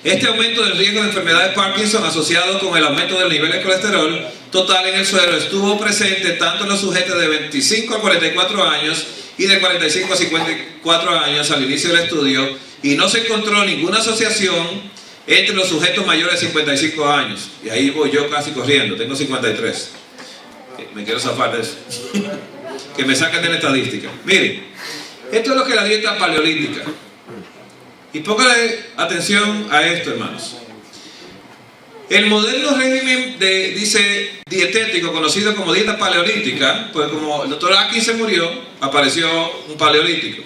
Este aumento del riesgo de enfermedad de Parkinson asociado con el aumento del nivel de colesterol total en el suelo estuvo presente tanto en los sujetos de 25 a 44 años y de 45 a 54 años al inicio del estudio, y no se encontró ninguna asociación entre los sujetos mayores de 55 años. Y ahí voy yo casi corriendo, tengo 53. Me quiero zafar de eso. Que me saquen de la estadística. Miren, esto es lo que es la dieta paleolítica. Y póngale atención a esto, hermanos. El moderno régimen dietético conocido como dieta paleolítica, pues como el doctor Atkins se murió, apareció un paleolítico.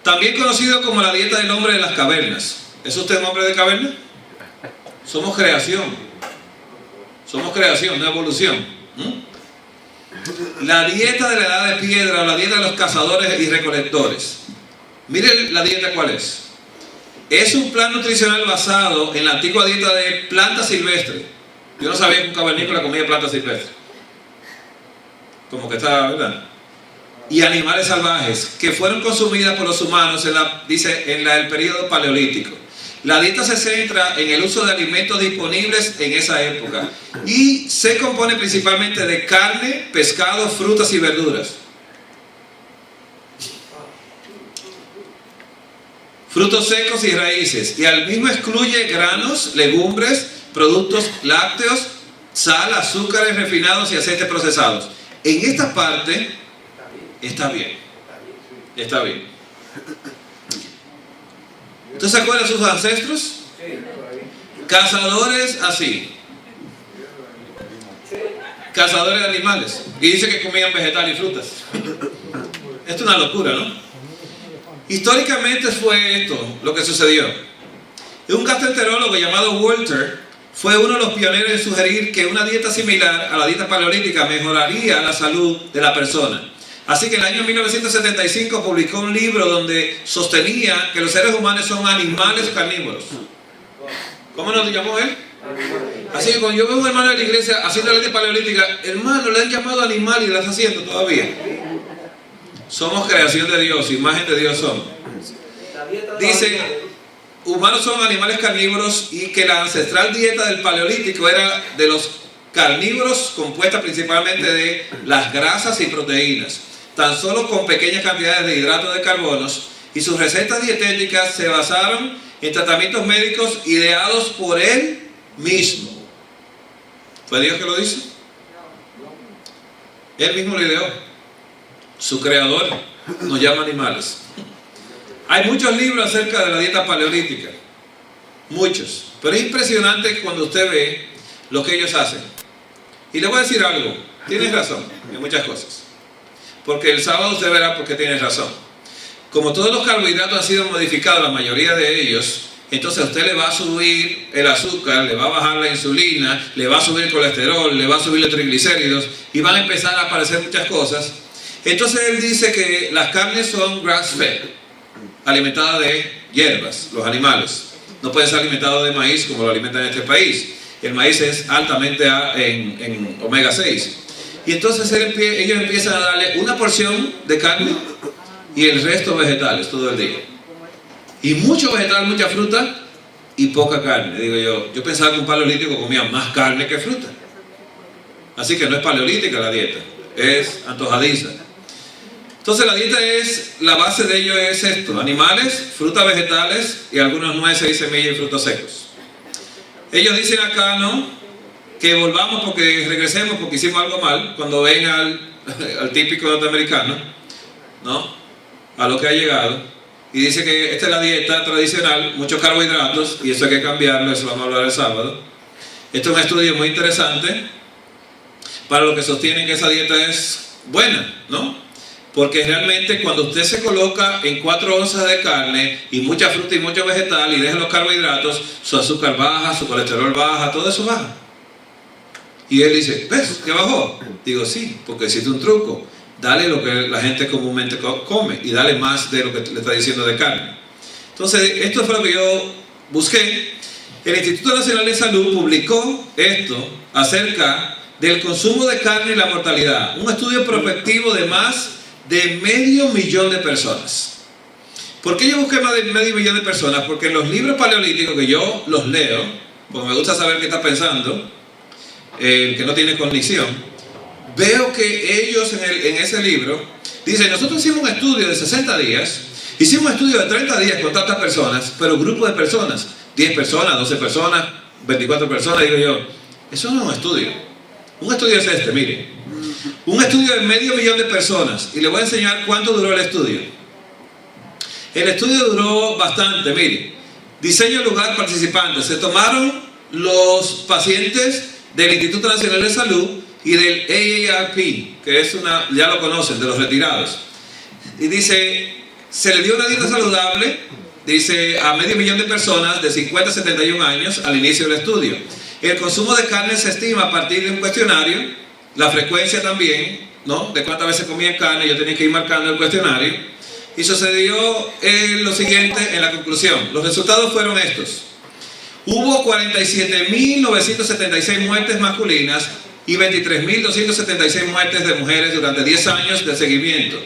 También conocido como la dieta del hombre de las cavernas. ¿Es usted un hombre de caverna? Somos creación. Somos creación, no evolución. La dieta de la edad de piedra, o la dieta de los cazadores y recolectores. Miren la dieta cuál es. es un plan nutricional basado en la antigua dieta de plantas silvestres. Yo no sabía que un cavernícola comía plantas silvestres. Como que está, ¿verdad? Y animales salvajes que fueron consumidas por los humanos en el periodo paleolítico. La dieta se centra en el uso de alimentos disponibles en esa época y se compone principalmente de carne, pescado, frutas y verduras. Frutos secos y raíces, y al mismo excluye granos, legumbres, productos lácteos, sal, azúcares refinados y aceites procesados. En esta parte está bien. Está bien. ¿Usted se acuerda de sus ancestros? Cazadores así. Cazadores de animales. Y dice que comían vegetales y frutas. Esto es una locura, ¿no? Históricamente fue esto lo que sucedió. Un gastroenterólogo llamado Walter fue uno de los pioneros en sugerir que una dieta similar a la dieta paleolítica mejoraría la salud de la persona. Así que en el año 1975 publicó un libro donde sostenía que los seres humanos son animales carnívoros. ¿Cómo nos llamó él? Así que cuando yo veo a un hermano de la iglesia haciendo la dieta paleolítica, hermano, le han llamado animal y la está haciendo todavía. Somos creación de Dios, imagen de Dios somos. Dice, humanos son animales carnívoros y que la ancestral dieta del paleolítico era de los carnívoros compuesta principalmente de las grasas y proteínas, tan solo con pequeñas cantidades de hidratos de carbonos, y sus recetas dietéticas se basaron en tratamientos médicos ideados por él mismo. ¿Fue Dios que lo dice? Él mismo lo ideó. Su creador nos llama animales. Hay muchos libros acerca de la dieta paleolítica, muchos, pero es impresionante cuando usted ve lo que ellos hacen. Y le voy a decir algo, tienes razón en muchas cosas, porque el sábado usted verá por qué tienes razón. Como todos los carbohidratos han sido modificados, la mayoría de ellos, entonces a usted le va a subir el azúcar, le va a bajar la insulina, le va a subir el colesterol, le va a subir los triglicéridos y van a empezar a aparecer muchas cosas. Entonces él dice que las carnes son grass-fed, alimentadas de hierbas, los animales. No pueden ser alimentados de maíz como lo alimentan en este país. El maíz es altamente en omega 6. Y entonces ellos empiezan a darle una porción de carne y el resto vegetales todo el día. Y mucho vegetal, mucha fruta y poca carne. Digo yo pensaba que un paleolítico comía más carne que fruta. Así que no es paleolítica la dieta, es antojadiza. Entonces la dieta la base de ello es esto: animales, frutas, vegetales y algunas nueces y semillas y frutos secos. Ellos dicen acá, ¿no?, que volvamos porque regresemos porque hicimos algo mal, cuando ven al típico norteamericano, ¿no?, a lo que ha llegado, y dice que esta es la dieta tradicional, muchos carbohidratos, y eso hay que cambiarlo, eso vamos a hablar el sábado. Esto es un estudio muy interesante para los que sostienen que esa dieta es buena, ¿no? Porque realmente cuando usted se coloca en 4 onzas de carne y mucha fruta y mucho vegetal y deja los carbohidratos, su azúcar baja, su colesterol baja, todo eso baja. Y él dice, ¿ves que bajó? Digo, sí, porque existe un truco. Dale lo que la gente comúnmente come y dale más de lo que le está diciendo de carne. Entonces, esto fue lo que yo busqué. El Instituto Nacional de Salud publicó esto acerca del consumo de carne y la mortalidad. Un estudio prospectivo de más de 500.000 de personas. ¿Por qué yo busqué más de 500.000 de personas? Porque en los libros paleolíticos que yo los leo, porque me gusta saber qué está pensando el que no tiene cognición, veo que ellos en ese libro dicen, nosotros hicimos un estudio de 60 días, hicimos un estudio de 30 días con tantas personas, pero grupos de personas, 10 personas, 12 personas, 24 personas, digo yo, eso no es un estudio. Un estudio es este, miren. Un estudio de 500.000 de personas, y les voy a enseñar cuánto duró el estudio. El estudio duró bastante, miren. Diseño, lugar, participantes. Se tomaron los pacientes del Instituto Nacional de Salud y del AARP, que es ya lo conocen, de los retirados. Y dice, se le dio una dieta saludable, dice, a 500.000 de personas de 50 a 71 años al inicio del estudio. El consumo de carne se estima a partir de un cuestionario. La frecuencia también, ¿no?, de cuántas veces comían carne, yo tenía que ir marcando el cuestionario. Y sucedió lo siguiente en la conclusión. Los resultados fueron estos. Hubo 47.976 muertes masculinas y 23.276 muertes de mujeres durante 10 años de seguimiento.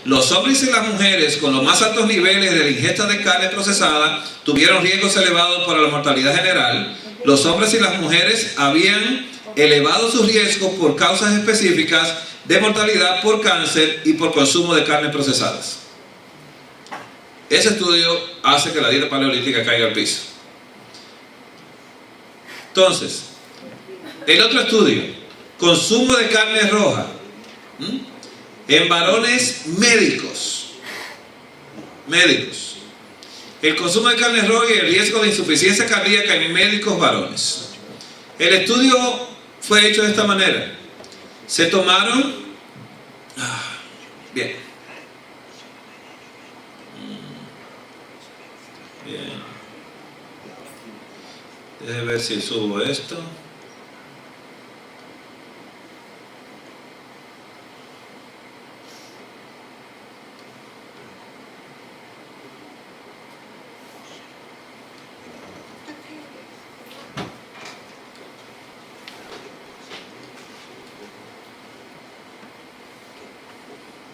Los hombres y las mujeres con los más altos niveles de la ingesta de carne procesada tuvieron riesgos elevados para la mortalidad general. Los hombres y las mujeres habían elevado sus riesgos por causas específicas de mortalidad por cáncer y por consumo de carnes procesadas. Ese estudio hace que la dieta paleolítica caiga al piso. Entonces, el otro estudio, consumo de carne roja en varones médicos. El consumo de carne roja y el riesgo de insuficiencia cardíaca en médicos varones. El estudio fue hecho de esta manera. Se tomaron... Bien. Déjame ver si subo esto.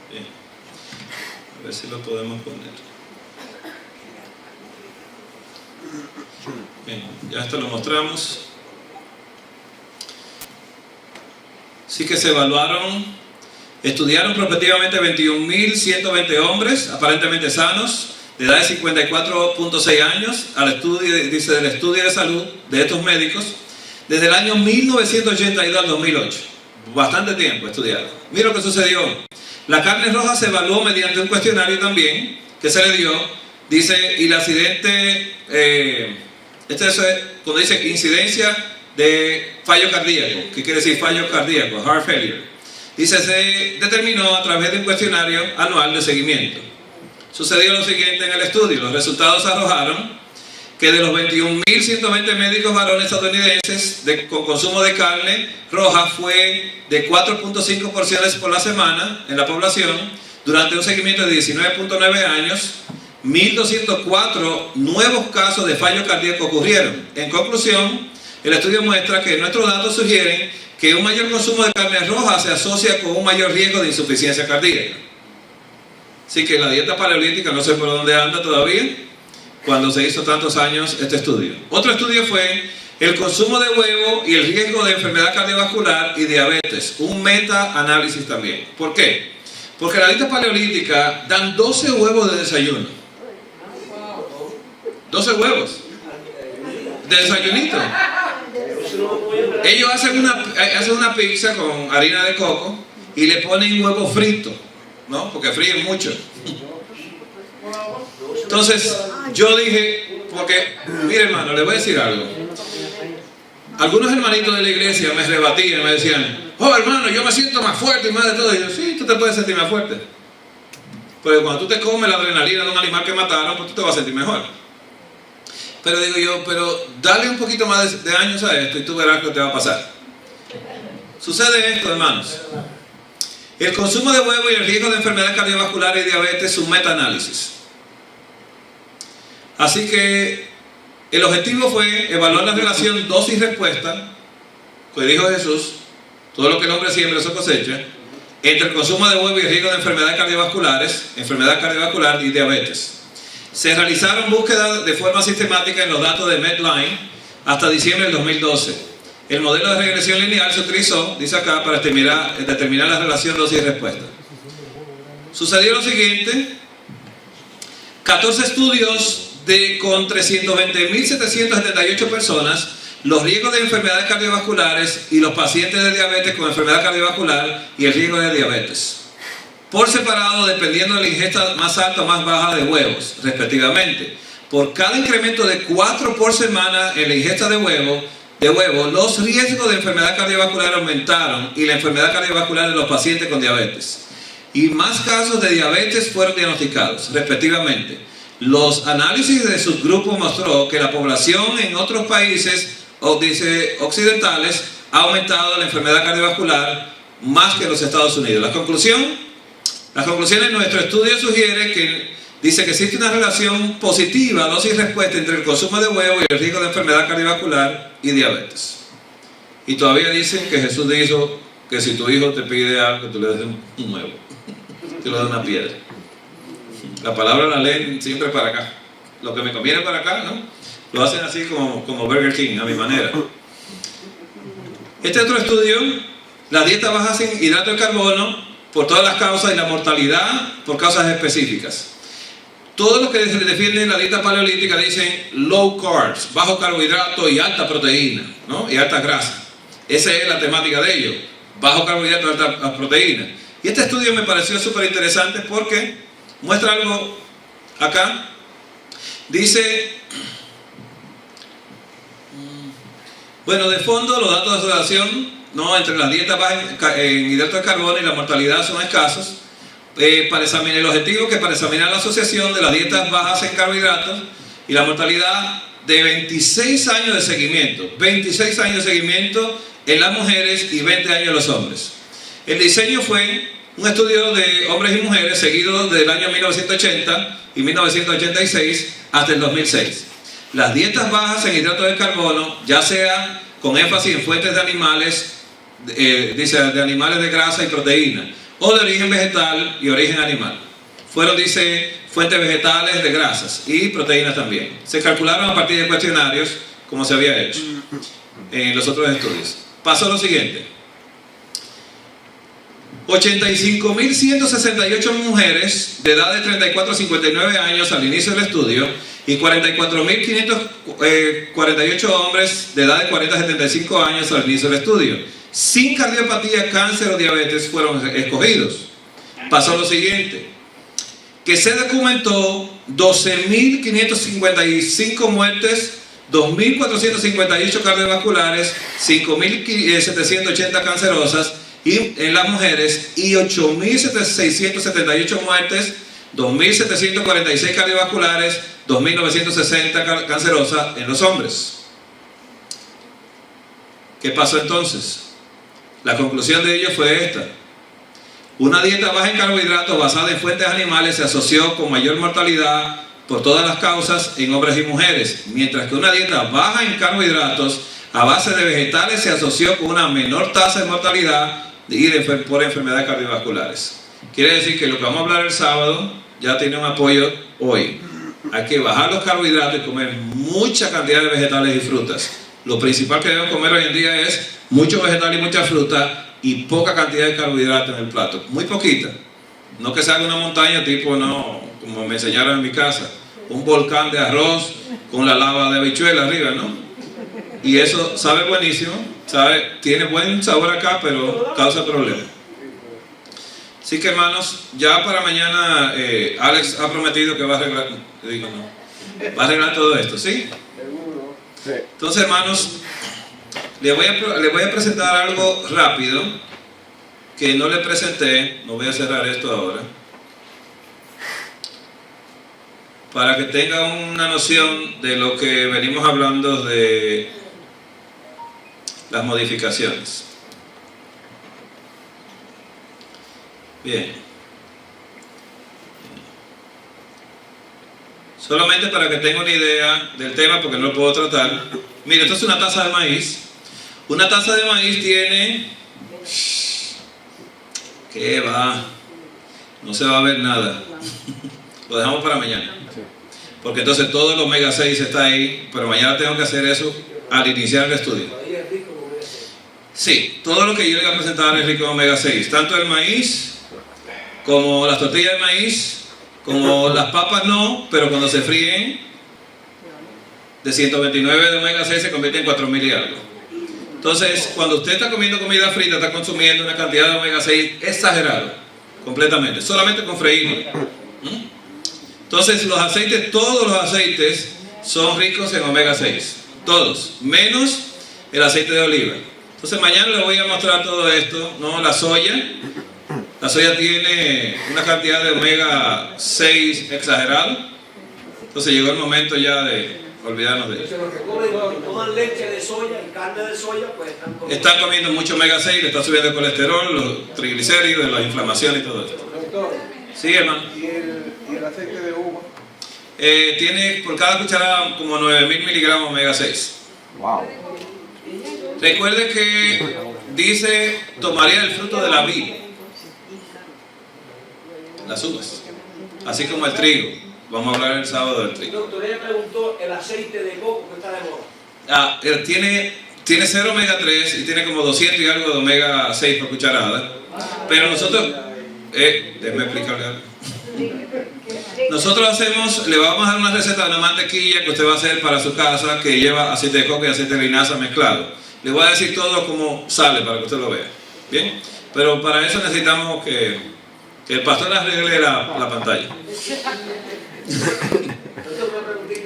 Bien. A ver si lo podemos poner. Bien, ya esto lo mostramos. Así que se estudiaron prospectivamente 21.120 hombres aparentemente sanos de edad de 54.6 años al estudio, dice, del estudio de salud de estos médicos desde el año 1982 al 2008. Bastante tiempo estudiado. Mira lo que sucedió. La carne roja se evaluó mediante un cuestionario también que se le dio. Dice, y el accidente, esto es cuando dice incidencia de fallo cardíaco. ¿Qué quiere decir fallo cardíaco? Heart failure. Dice, se determinó a través de un cuestionario anual de seguimiento. Sucedió lo siguiente en el estudio. Los resultados arrojaron que de los 21.120 médicos varones estadounidenses con consumo de carne roja fue de 4.5 porciones por la semana en la población durante un seguimiento de 19.9 años. 1.204 nuevos casos de fallo cardíaco ocurrieron. En conclusión, el estudio muestra que nuestros datos sugieren que un mayor consumo de carne roja se asocia con un mayor riesgo de insuficiencia cardíaca. Así que la dieta paleolítica no sé por dónde anda todavía, cuando se hizo tantos años este estudio. Otro estudio fue el consumo de huevo y el riesgo de enfermedad cardiovascular y diabetes. Un meta-análisis también. ¿Por qué? Porque la dieta paleolítica dan 12 huevos de desayuno. 12 huevos de desayunito. Ellos hacen una pizza con harina de coco y le ponen huevo frito, ¿no? Porque fríen mucho. Entonces yo dije, porque mire hermano, le voy a decir algo. Algunos hermanitos de la iglesia me rebatían, me decían, oh hermano, yo me siento más fuerte y más de todo. Y yo, sí, tú te puedes sentir más fuerte, porque cuando tú te comes la adrenalina de un animal que mataron, pues tú te vas a sentir mejor. Pero digo yo, pero dale un poquito más de años a esto y tú verás lo que te va a pasar. Sucede esto, hermanos. El consumo de huevo y el riesgo de enfermedad cardiovascular y diabetes es un metaanálisis. Así que el objetivo fue evaluar la relación dosis-respuesta, que dijo Jesús, todo lo que el hombre siembra eso cosecha, entre el consumo de huevo y el riesgo de enfermedades cardiovasculares, enfermedad cardiovascular y diabetes. Se realizaron búsquedas de forma sistemática en los datos de Medline hasta diciembre del 2012. El modelo de regresión lineal se utilizó, dice acá, para determinar la relación dosis-respuesta. Sucedió lo siguiente: 14 estudios con 320.778 personas, los riesgos de enfermedades cardiovasculares y los pacientes de diabetes con enfermedad cardiovascular y el riesgo de diabetes, por separado dependiendo de la ingesta más alta o más baja de huevos, respectivamente. Por cada incremento de 4 por semana en la ingesta de huevo, los riesgos de enfermedad cardiovascular aumentaron y la enfermedad cardiovascular de los pacientes con diabetes. Y más casos de diabetes fueron diagnosticados, respectivamente. Los análisis de subgrupos mostró que la población en otros países occidentales ha aumentado la enfermedad cardiovascular más que en los Estados Unidos. La conclusión: Las conclusiones de nuestro estudio sugieren que dice que existe una relación positiva, dosis y respuesta entre el consumo de huevo y el riesgo de enfermedad cardiovascular y diabetes. Y todavía dicen que Jesús dijo que si tu hijo te pide algo, tú le des un huevo, tú le das una piedra. La palabra la leen siempre para acá. Lo que me conviene para acá, ¿no? Lo hacen así como Burger King, a mi manera. Este otro estudio, las dietas bajas en hidrato de carbono, por todas las causas y la mortalidad por causas específicas. Todos los que defienden la dieta paleolítica dicen low carbs, bajo carbohidrato y alta proteína, ¿no? Y alta grasa. Esa es la temática de ellos, bajo carbohidrato y alta proteína. Y este estudio me pareció súper interesante porque muestra algo acá. Dice, bueno, de fondo los datos de asociación, ¿no?, entre las dietas bajas en hidrato de carbono y la mortalidad son escasos. Para examinar el objetivo, que para examinar la asociación de las dietas bajas en carbohidratos y la mortalidad de 26 años de seguimiento, 26 años de seguimiento en las mujeres y 20 años en los hombres. El diseño fue un estudio de hombres y mujeres seguido desde el año 1980 y 1986 hasta el 2006. Las dietas bajas en hidratos de carbono, ya sea con énfasis en fuentes de animales, dice de animales de grasa y proteína, o de origen vegetal y origen animal. Fueron, dice, fuentes vegetales de grasas y proteínas también. Se calcularon a partir de cuestionarios, como se había hecho en los otros estudios. Pasó lo siguiente. 85.168 mujeres de edad de 34 a 59 años al inicio del estudio y 44.548 hombres de edad de 40 a 75 años al inicio del estudio. Sin cardiopatía, cáncer o diabetes fueron escogidos. Pasó lo siguiente, que se documentó 12.555 muertes, 2.458 cardiovasculares, 5.780 cancerosas en las mujeres y 8.678 muertes, 2.746 cardiovasculares, 2.960 cancerosas en los hombres. ¿Qué pasó entonces? La conclusión de ello fue esta. Una dieta baja en carbohidratos basada en fuentes animales se asoció con mayor mortalidad por todas las causas en hombres y mujeres, mientras que una dieta baja en carbohidratos a base de vegetales se asoció con una menor tasa de mortalidad por enfermedades cardiovasculares. Quiere decir que lo que vamos a hablar el sábado ya tiene un apoyo hoy. Hay que bajar los carbohidratos y comer mucha cantidad de vegetales y frutas. Lo principal que debemos comer hoy en día es mucho vegetal y mucha fruta y poca cantidad de carbohidratos en el plato, muy poquita. No que se haga una montaña tipo, no, como me enseñaron en mi casa, un volcán de arroz con la lava de habichuela arriba, ¿no? Y eso sabe buenísimo, tiene buen sabor acá, pero causa problemas. Así que, hermanos, ya para mañana Alex ha prometido que va a arreglar todo esto, ¿sí? Entonces, hermanos, les voy a presentar algo rápido que no le presenté. No voy a cerrar esto ahora, para que tengan una noción de lo que venimos hablando de las modificaciones. Bien. Solamente para que tengan una idea del tema, porque no lo puedo tratar. Mira, esto es una taza de maíz. Una taza de maíz tiene... ¿Qué va? No se va a ver nada. Lo dejamos para mañana. Porque entonces todo el omega 6 está ahí, pero mañana tengo que hacer eso al iniciar el estudio. Sí, todo lo que yo le voy a presentar es rico en omega 6. Tanto el maíz, como las tortillas de maíz, como las papas no, pero cuando se fríen, de 129 de omega 6 se convierte en 4.000 y algo. Entonces, cuando usted está comiendo comida frita, está consumiendo una cantidad de omega 6 exagerada, completamente, solamente con freírlo. Entonces, los aceites, todos los aceites son ricos en omega 6, todos, menos el aceite de oliva. Entonces, mañana les voy a mostrar todo esto, ¿no? La soya tiene una cantidad de omega 6 exagerado. Entonces, llegó el momento ya de olvidarnos de eso. Los que toman leche de soya y carne de soya, pues están comiendo mucho omega 6, le está subiendo el colesterol, los triglicéridos, la inflamación y todo esto. Doctor, Sí, hermano. ¿y el aceite de uva? Tiene por cada cucharada como 9.000 miligramos omega 6. Wow. Recuerde que dice, tomaría el fruto de la vid, las uvas, así como el trigo. Vamos a hablar el sábado del trigo. Doctor, ella preguntó el aceite de coco que está de moda. Tiene 0 omega 3 y tiene como 200 y algo de omega 6 por cucharada. Pero nosotros, déjeme explicarle algo. Nosotros le vamos a dar una receta de una mantequilla que usted va a hacer para su casa que lleva aceite de coco y aceite de linaza mezclado. Le voy a decir todo cómo sale para que usted lo vea. ¿Bien? Pero para eso necesitamos que el pastor arregle la pantalla.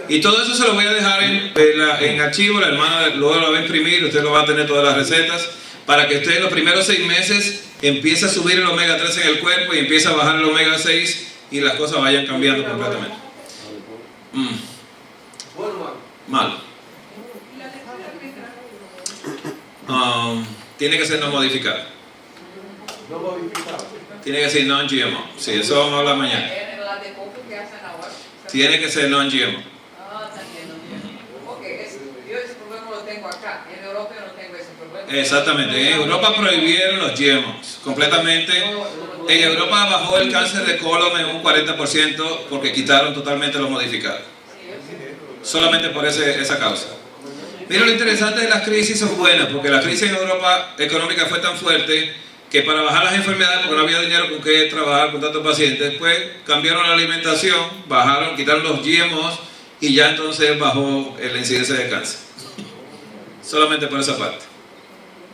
Y todo eso se lo voy a dejar en archivo, la hermana luego lo va a imprimir, usted lo va a tener todas las recetas, para que usted en los primeros 6 meses empiece a subir el omega 3 en el cuerpo y empiece a bajar el omega 6 y las cosas vayan cambiando completamente. Bueno, Malo. Tiene que ser no modificado. No modificado. Tiene que ser non-GMO. Sí, eso vamos a hablar mañana. Tiene que ser non-GMO. Yo ese problema lo tengo acá. En Europa yo no tengo ese problema. Exactamente. En Europa prohibieron los GMOs completamente. En Europa bajó el cáncer de colon en un 40% porque quitaron totalmente los modificados. Solamente por esa causa. Mira, lo interesante de las crisis son buenas, porque la crisis en Europa económica fue tan fuerte que para bajar las enfermedades, porque no había dinero con qué trabajar con tantos pacientes, pues cambiaron la alimentación, quitaron los GMOs y ya entonces bajó la incidencia de cáncer. Solamente por esa parte.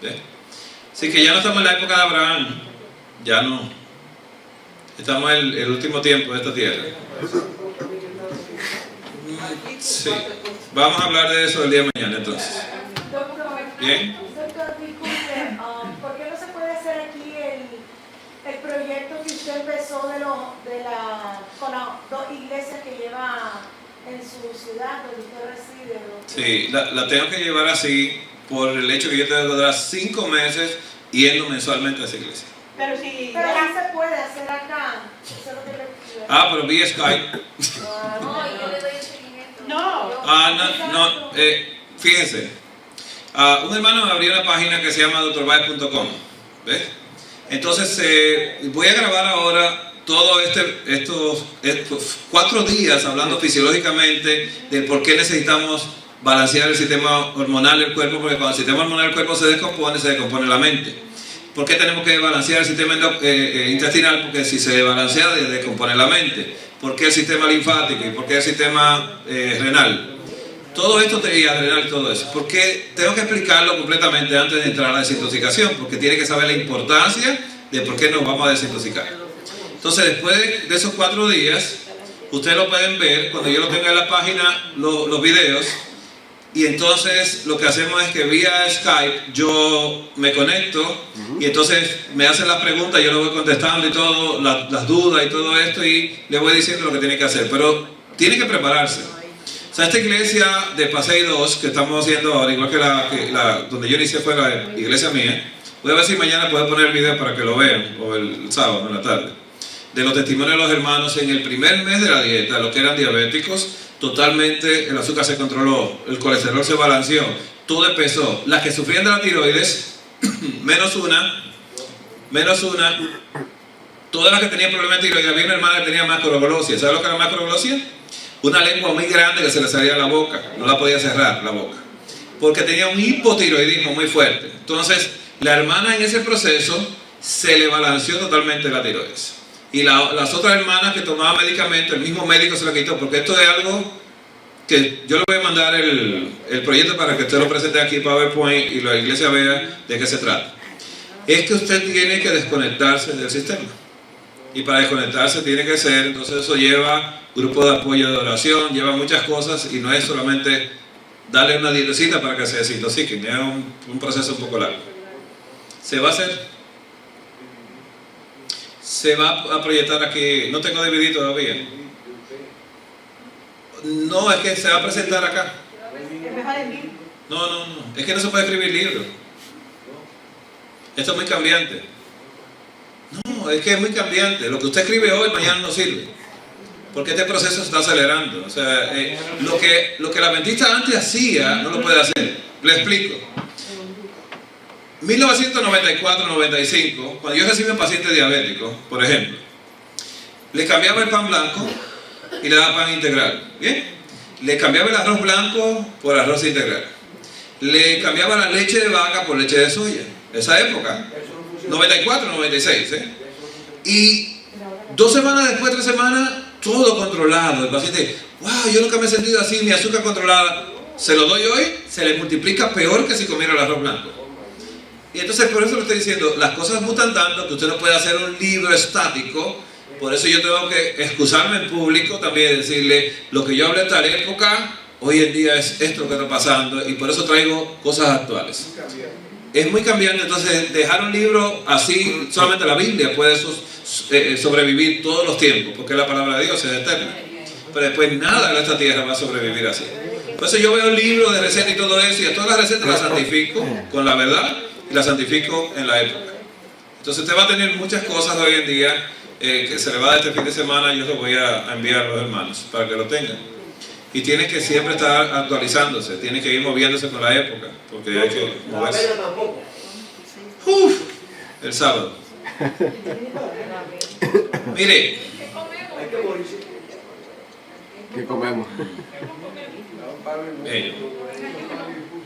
¿Ve? Así que ya no estamos en la época de Abraham, ya no. Estamos en el último tiempo de esta tierra. Sí. Vamos a hablar de eso el día de mañana entonces. Bien. Doctor, disculpe, ¿por qué no se puede hacer aquí el proyecto que usted empezó con las 2 iglesias que lleva en su ciudad donde usted reside? Sí, la tengo que llevar así por el hecho que yo tengo que durar 5 meses yendo mensualmente a esa iglesia. Pero no se puede hacer acá. Eso es lo que le pido. Pero vía Skype. No, yo le doy el seguimiento. No. Fíjense. Un hermano me abrió una página que se llama drbaez.com. ¿Ves? Entonces voy a grabar ahora todos estos 4 días hablando fisiológicamente de por qué necesitamos balancear el sistema hormonal del cuerpo, porque cuando el sistema hormonal del cuerpo se descompone la mente. ¿Por qué tenemos que balancear el sistema intestinal? Porque si se balancea, descompone la mente. ¿Por qué el sistema linfático? ¿Y por qué el sistema renal? Todo esto y adrenal y todo eso. Porque tengo que explicarlo completamente antes de entrar a la desintoxicación, porque tiene que saber la importancia de por qué nos vamos a desintoxicar. Entonces, después de esos 4 días, ustedes lo pueden ver cuando yo lo tenga en la página, los videos. Y entonces lo que hacemos es que vía Skype yo me conecto y entonces me hacen las preguntas, yo lo voy contestando y todo, las dudas y todo esto, y le voy diciendo lo que tiene que hacer. Pero tiene que prepararse. O sea, esta iglesia de Pasey 2 que estamos haciendo ahora, igual que donde yo inicié fue la iglesia mía, voy a ver si mañana puedo poner el video para que lo vean, o el sábado en la tarde, de los testimonios de los hermanos en el primer mes de la dieta, los que eran diabéticos. Totalmente el azúcar se controló, el colesterol se balanceó, todo empezó. Las que sufrían de la tiroides, menos una, todas las que tenían problemas de tiroides. Había una hermana que tenía macroglosia. ¿Sabes lo que era macroglosia? Una lengua muy grande que se le salía de la boca, no la podía cerrar la boca, porque tenía un hipotiroidismo muy fuerte. Entonces, la hermana en ese proceso se le balanceó totalmente la tiroides. Y las otras hermanas que tomaban medicamentos, el mismo médico se la quitó, porque esto es algo que yo le voy a mandar el proyecto para que usted lo presente aquí en PowerPoint y la iglesia vea de qué se trata. Es que usted tiene que desconectarse del sistema. Y para desconectarse tiene que ser, entonces eso lleva grupo de apoyo de oración, lleva muchas cosas, y no es solamente darle una dietecita para que se desintoxiquen, es un proceso un poco largo. Se va a hacer. Se va a proyectar aquí, no tengo DVD todavía. No, es que se va a presentar acá. No, es que no se puede escribir libros. Esto es muy cambiante. No, no, es que es muy cambiante. Lo que usted escribe hoy, mañana no sirve. Porque este proceso se está acelerando. O sea, lo que el adventista antes hacía, no lo puede hacer. Le explico. 1994-95, cuando yo recibí un paciente diabético, por ejemplo, le cambiaba el pan blanco y le daba pan integral. ¿Bien? Le cambiaba el arroz blanco por arroz integral. Le cambiaba la leche de vaca por leche de soya. Esa época, 94-96. Y 2 semanas después, 3 semanas, todo controlado. El paciente, wow, yo nunca me he sentido así, mi azúcar controlada. Se lo doy hoy, se le multiplica peor que si comiera el arroz blanco. Y entonces por eso le estoy diciendo, las cosas mutan tanto que usted no puede hacer un libro estático. Por eso yo tengo que excusarme en público también, decirle, lo que yo hablé en tal época, hoy en día es esto lo que está pasando, y por eso traigo cosas actuales. Es muy cambiante, entonces dejar un libro así, solamente la Biblia puede sobrevivir todos los tiempos, porque la palabra de Dios es eterna. Pero después nada en esta tierra va a sobrevivir así. Por eso yo veo libros de recetas y todo eso, y a todas las recetas las santifico con la verdad y las santifico en la época. Entonces usted va a tener muchas cosas hoy en día que se le va a dar este fin de semana, yo se lo voy a enviar a los hermanos para que lo tengan. Y tiene que siempre estar actualizándose, tiene que ir moviéndose con la época, porque hay que moverse. El sábado. Mire. ¿Qué comemos?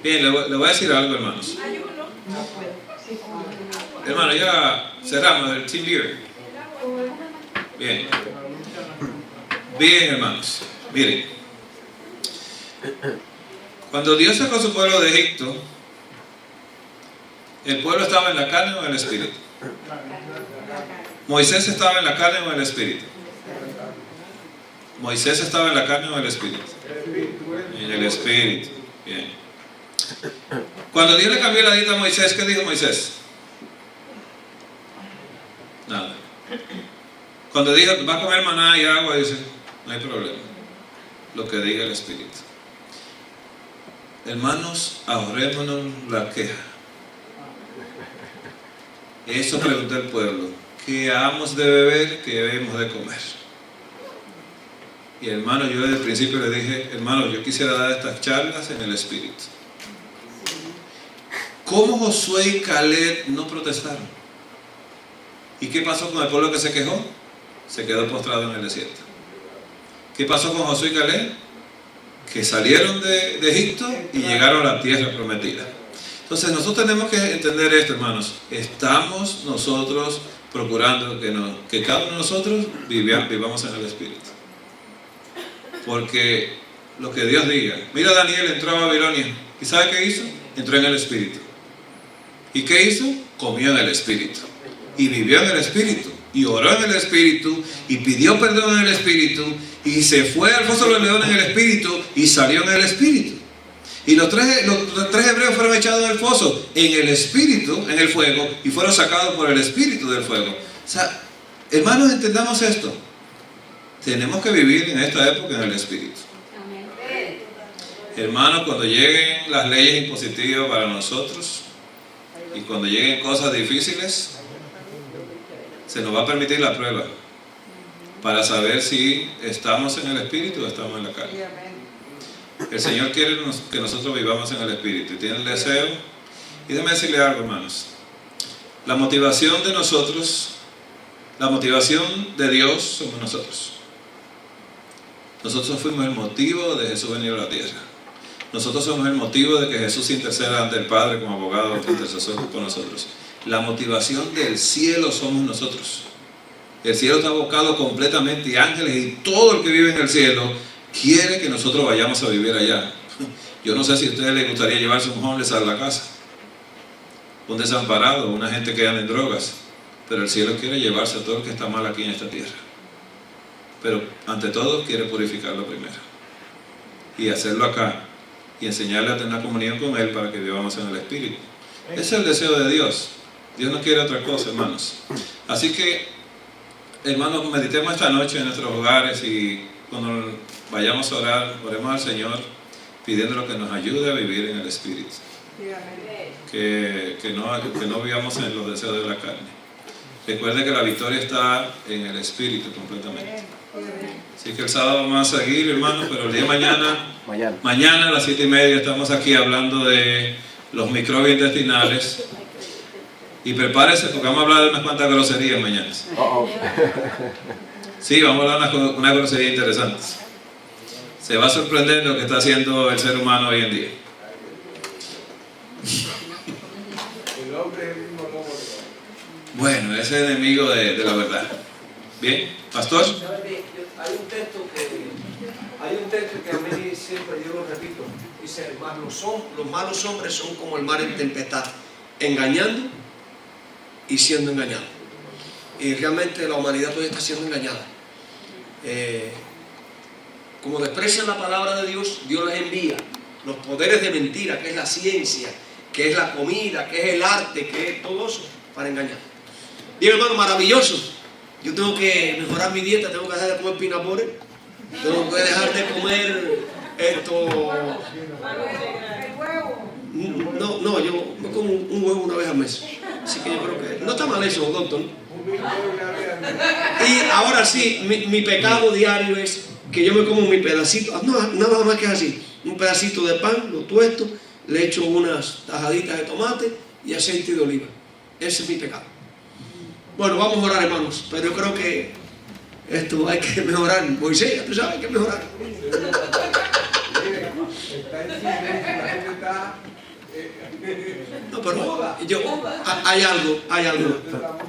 Bien, le voy a decir algo, hermanos. Hermano, ya cerramos el Team Leader. Bien. Bien, hermanos. Miren. Cuando Dios sacó a su pueblo de Egipto, ¿el pueblo estaba en la carne o en el espíritu? ¿Moisés estaba en la carne o en el espíritu? ¿Moisés estaba en la carne o en el espíritu? En el espíritu. Bien. Cuando Dios le cambió la dieta a Moisés, ¿qué dijo Moisés? Nada. Cuando dijo, va a comer maná y agua, dice, no hay problema. Lo que diga el espíritu. Hermanos, ahorrémonos la queja. Eso preguntó el pueblo. ¿Qué hemos de beber? ¿Qué hemos de comer? Y hermano, yo desde el principio le dije, hermano, yo quisiera dar estas charlas en el espíritu. ¿Cómo Josué y Caleb no protestaron? ¿Y qué pasó con el pueblo que se quejó? Se quedó postrado en el desierto. ¿Qué pasó con Josué y Caleb? Que salieron de Egipto y llegaron a la tierra prometida. Entonces nosotros tenemos que entender esto, hermanos. Estamos nosotros procurando que cada uno de nosotros vivamos en el espíritu. Porque lo que Dios diga. Mira, Daniel entró a Babilonia. ¿Y sabe qué hizo? Entró en el espíritu. ¿Y qué hizo? Comió en el espíritu. Y vivió en el espíritu. Y oró en el espíritu. Y pidió perdón en el espíritu. Y se fue al foso de los leones en el espíritu. Y salió en el espíritu. Y los tres hebreos fueron echados del foso en el espíritu, en el fuego. Y fueron sacados por el espíritu del fuego. O sea, hermanos, entendamos esto. Tenemos que vivir en esta época en el espíritu. Hermanos, cuando lleguen las leyes impositivas para nosotros y cuando lleguen cosas difíciles, se nos va a permitir la prueba para saber si estamos en el espíritu o estamos en la carne. El Señor quiere que nosotros vivamos en el espíritu y tiene el deseo. Y déjame decirle algo, hermanos. La motivación de nosotros, la motivación de Dios somos nosotros. Nosotros fuimos el motivo de Jesús venir a la tierra. Nosotros somos el motivo de que Jesús interceda ante el Padre como abogado intercesor por nosotros. La motivación del cielo somos nosotros. El cielo está abocado completamente y ángeles y todo el que vive en el cielo quiere que nosotros vayamos a vivir allá. Yo no sé si a ustedes les gustaría llevarse un homeless a la casa, un desamparado, una gente que anda en drogas, pero el cielo quiere llevarse a todo el que está mal aquí en esta tierra. Pero ante todo quiere purificarlo primero y hacerlo acá y enseñarle a tener una comunión con Él para que vivamos en el Espíritu. Ese es el deseo de Dios. Dios no quiere otra cosa, hermanos. Así que, hermanos, meditemos esta noche en nuestros hogares y cuando vayamos a orar, oremos al Señor pidiéndole que nos ayude a vivir en el Espíritu. Que no vivamos en los deseos de la carne. Recuerde que la victoria está en el Espíritu completamente. Así que el sábado vamos a seguir, hermanos, pero el día de mañana a las 7:30 estamos aquí hablando de los microbios intestinales. Y prepárese porque vamos a hablar de unas cuantas groserías mañana. Sí, vamos a hablar de unas groserías interesantes. Se va a sorprender lo que está haciendo el ser humano hoy en día. El hombre es el mismo lobo de Dios. Bueno, ese es enemigo de la verdad. Bien, pastor. Hay un texto que a mí siempre yo lo repito. Dice, los malos hombres son como el mar en tempestad, engañando y siendo engañado. Y realmente la humanidad todavía está siendo engañada. Como desprecian la palabra de Dios, Dios les envía los poderes de mentira, que es la ciencia, que es la comida, que es el arte, que es todo eso, para engañar. Bien, hermano, maravilloso. Yo tengo que mejorar mi dieta, tengo que dejar de comer peanut butter, tengo que dejar de comer esto. El huevo. No, yo me como un huevo una vez al mes. Así que yo creo que no está mal eso, doctor. Y ahora sí, mi pecado diario es que yo me como mi pedacito, nada más que así, un pedacito de pan, lo tuesto, le echo unas tajaditas de tomate y aceite de oliva. Ese es mi pecado. Bueno, vamos a orar, hermanos, pero yo creo que esto hay que mejorar. Moisés, ya tú sabes, hay que mejorar. Está en silencio, la gente está... No, pero hay algo.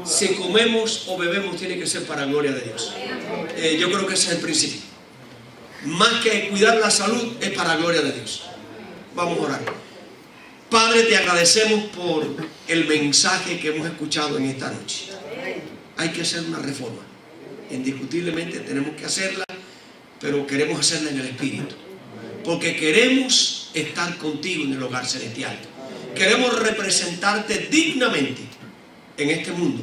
Si comemos o bebemos tiene que ser para gloria de Dios. Yo creo que ese es el principio. Más que cuidar la salud, es para gloria de Dios. Vamos a orar. Padre, te agradecemos por el mensaje que hemos escuchado en esta noche. Hay que hacer una reforma. Indiscutiblemente tenemos que hacerla, pero queremos hacerla en el Espíritu. Porque queremos estar contigo en el hogar celestial. Queremos representarte dignamente en este mundo.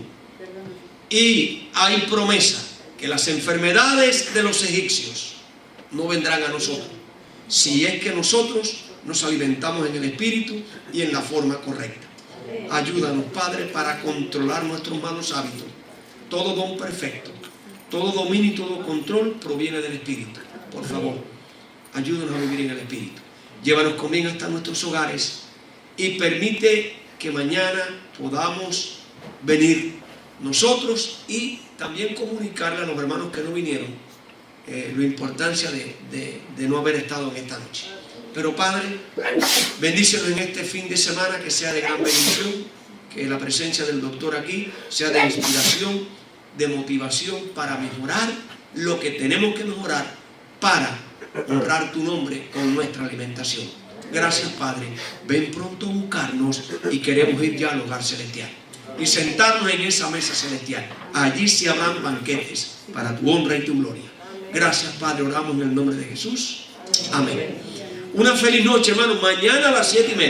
Y hay promesa que las enfermedades de los egipcios no vendrán a nosotros, si es que nosotros nos alimentamos en el Espíritu y en la forma correcta. Ayúdanos, Padre, para controlar nuestros malos hábitos. Todo don perfecto, todo dominio y todo control proviene del Espíritu. Por favor, ayúdanos a vivir en el Espíritu. Llévanos conmigo hasta nuestros hogares y permite que mañana podamos venir nosotros y también comunicarle a los hermanos que no vinieron la importancia de no haber estado en esta noche. Pero Padre, bendícenos en este fin de semana, que sea de gran bendición, que la presencia del doctor aquí sea de inspiración, de motivación para mejorar lo que tenemos que mejorar para honrar tu nombre con nuestra alimentación. Gracias, Padre. Ven pronto a buscarnos y queremos ir ya al hogar celestial y sentarnos en esa mesa celestial. Allí se habrán banquetes para tu honra y tu gloria. Gracias, Padre. Oramos en el nombre de Jesús. Amén. Una feliz noche, hermanos. Mañana a las 7:30.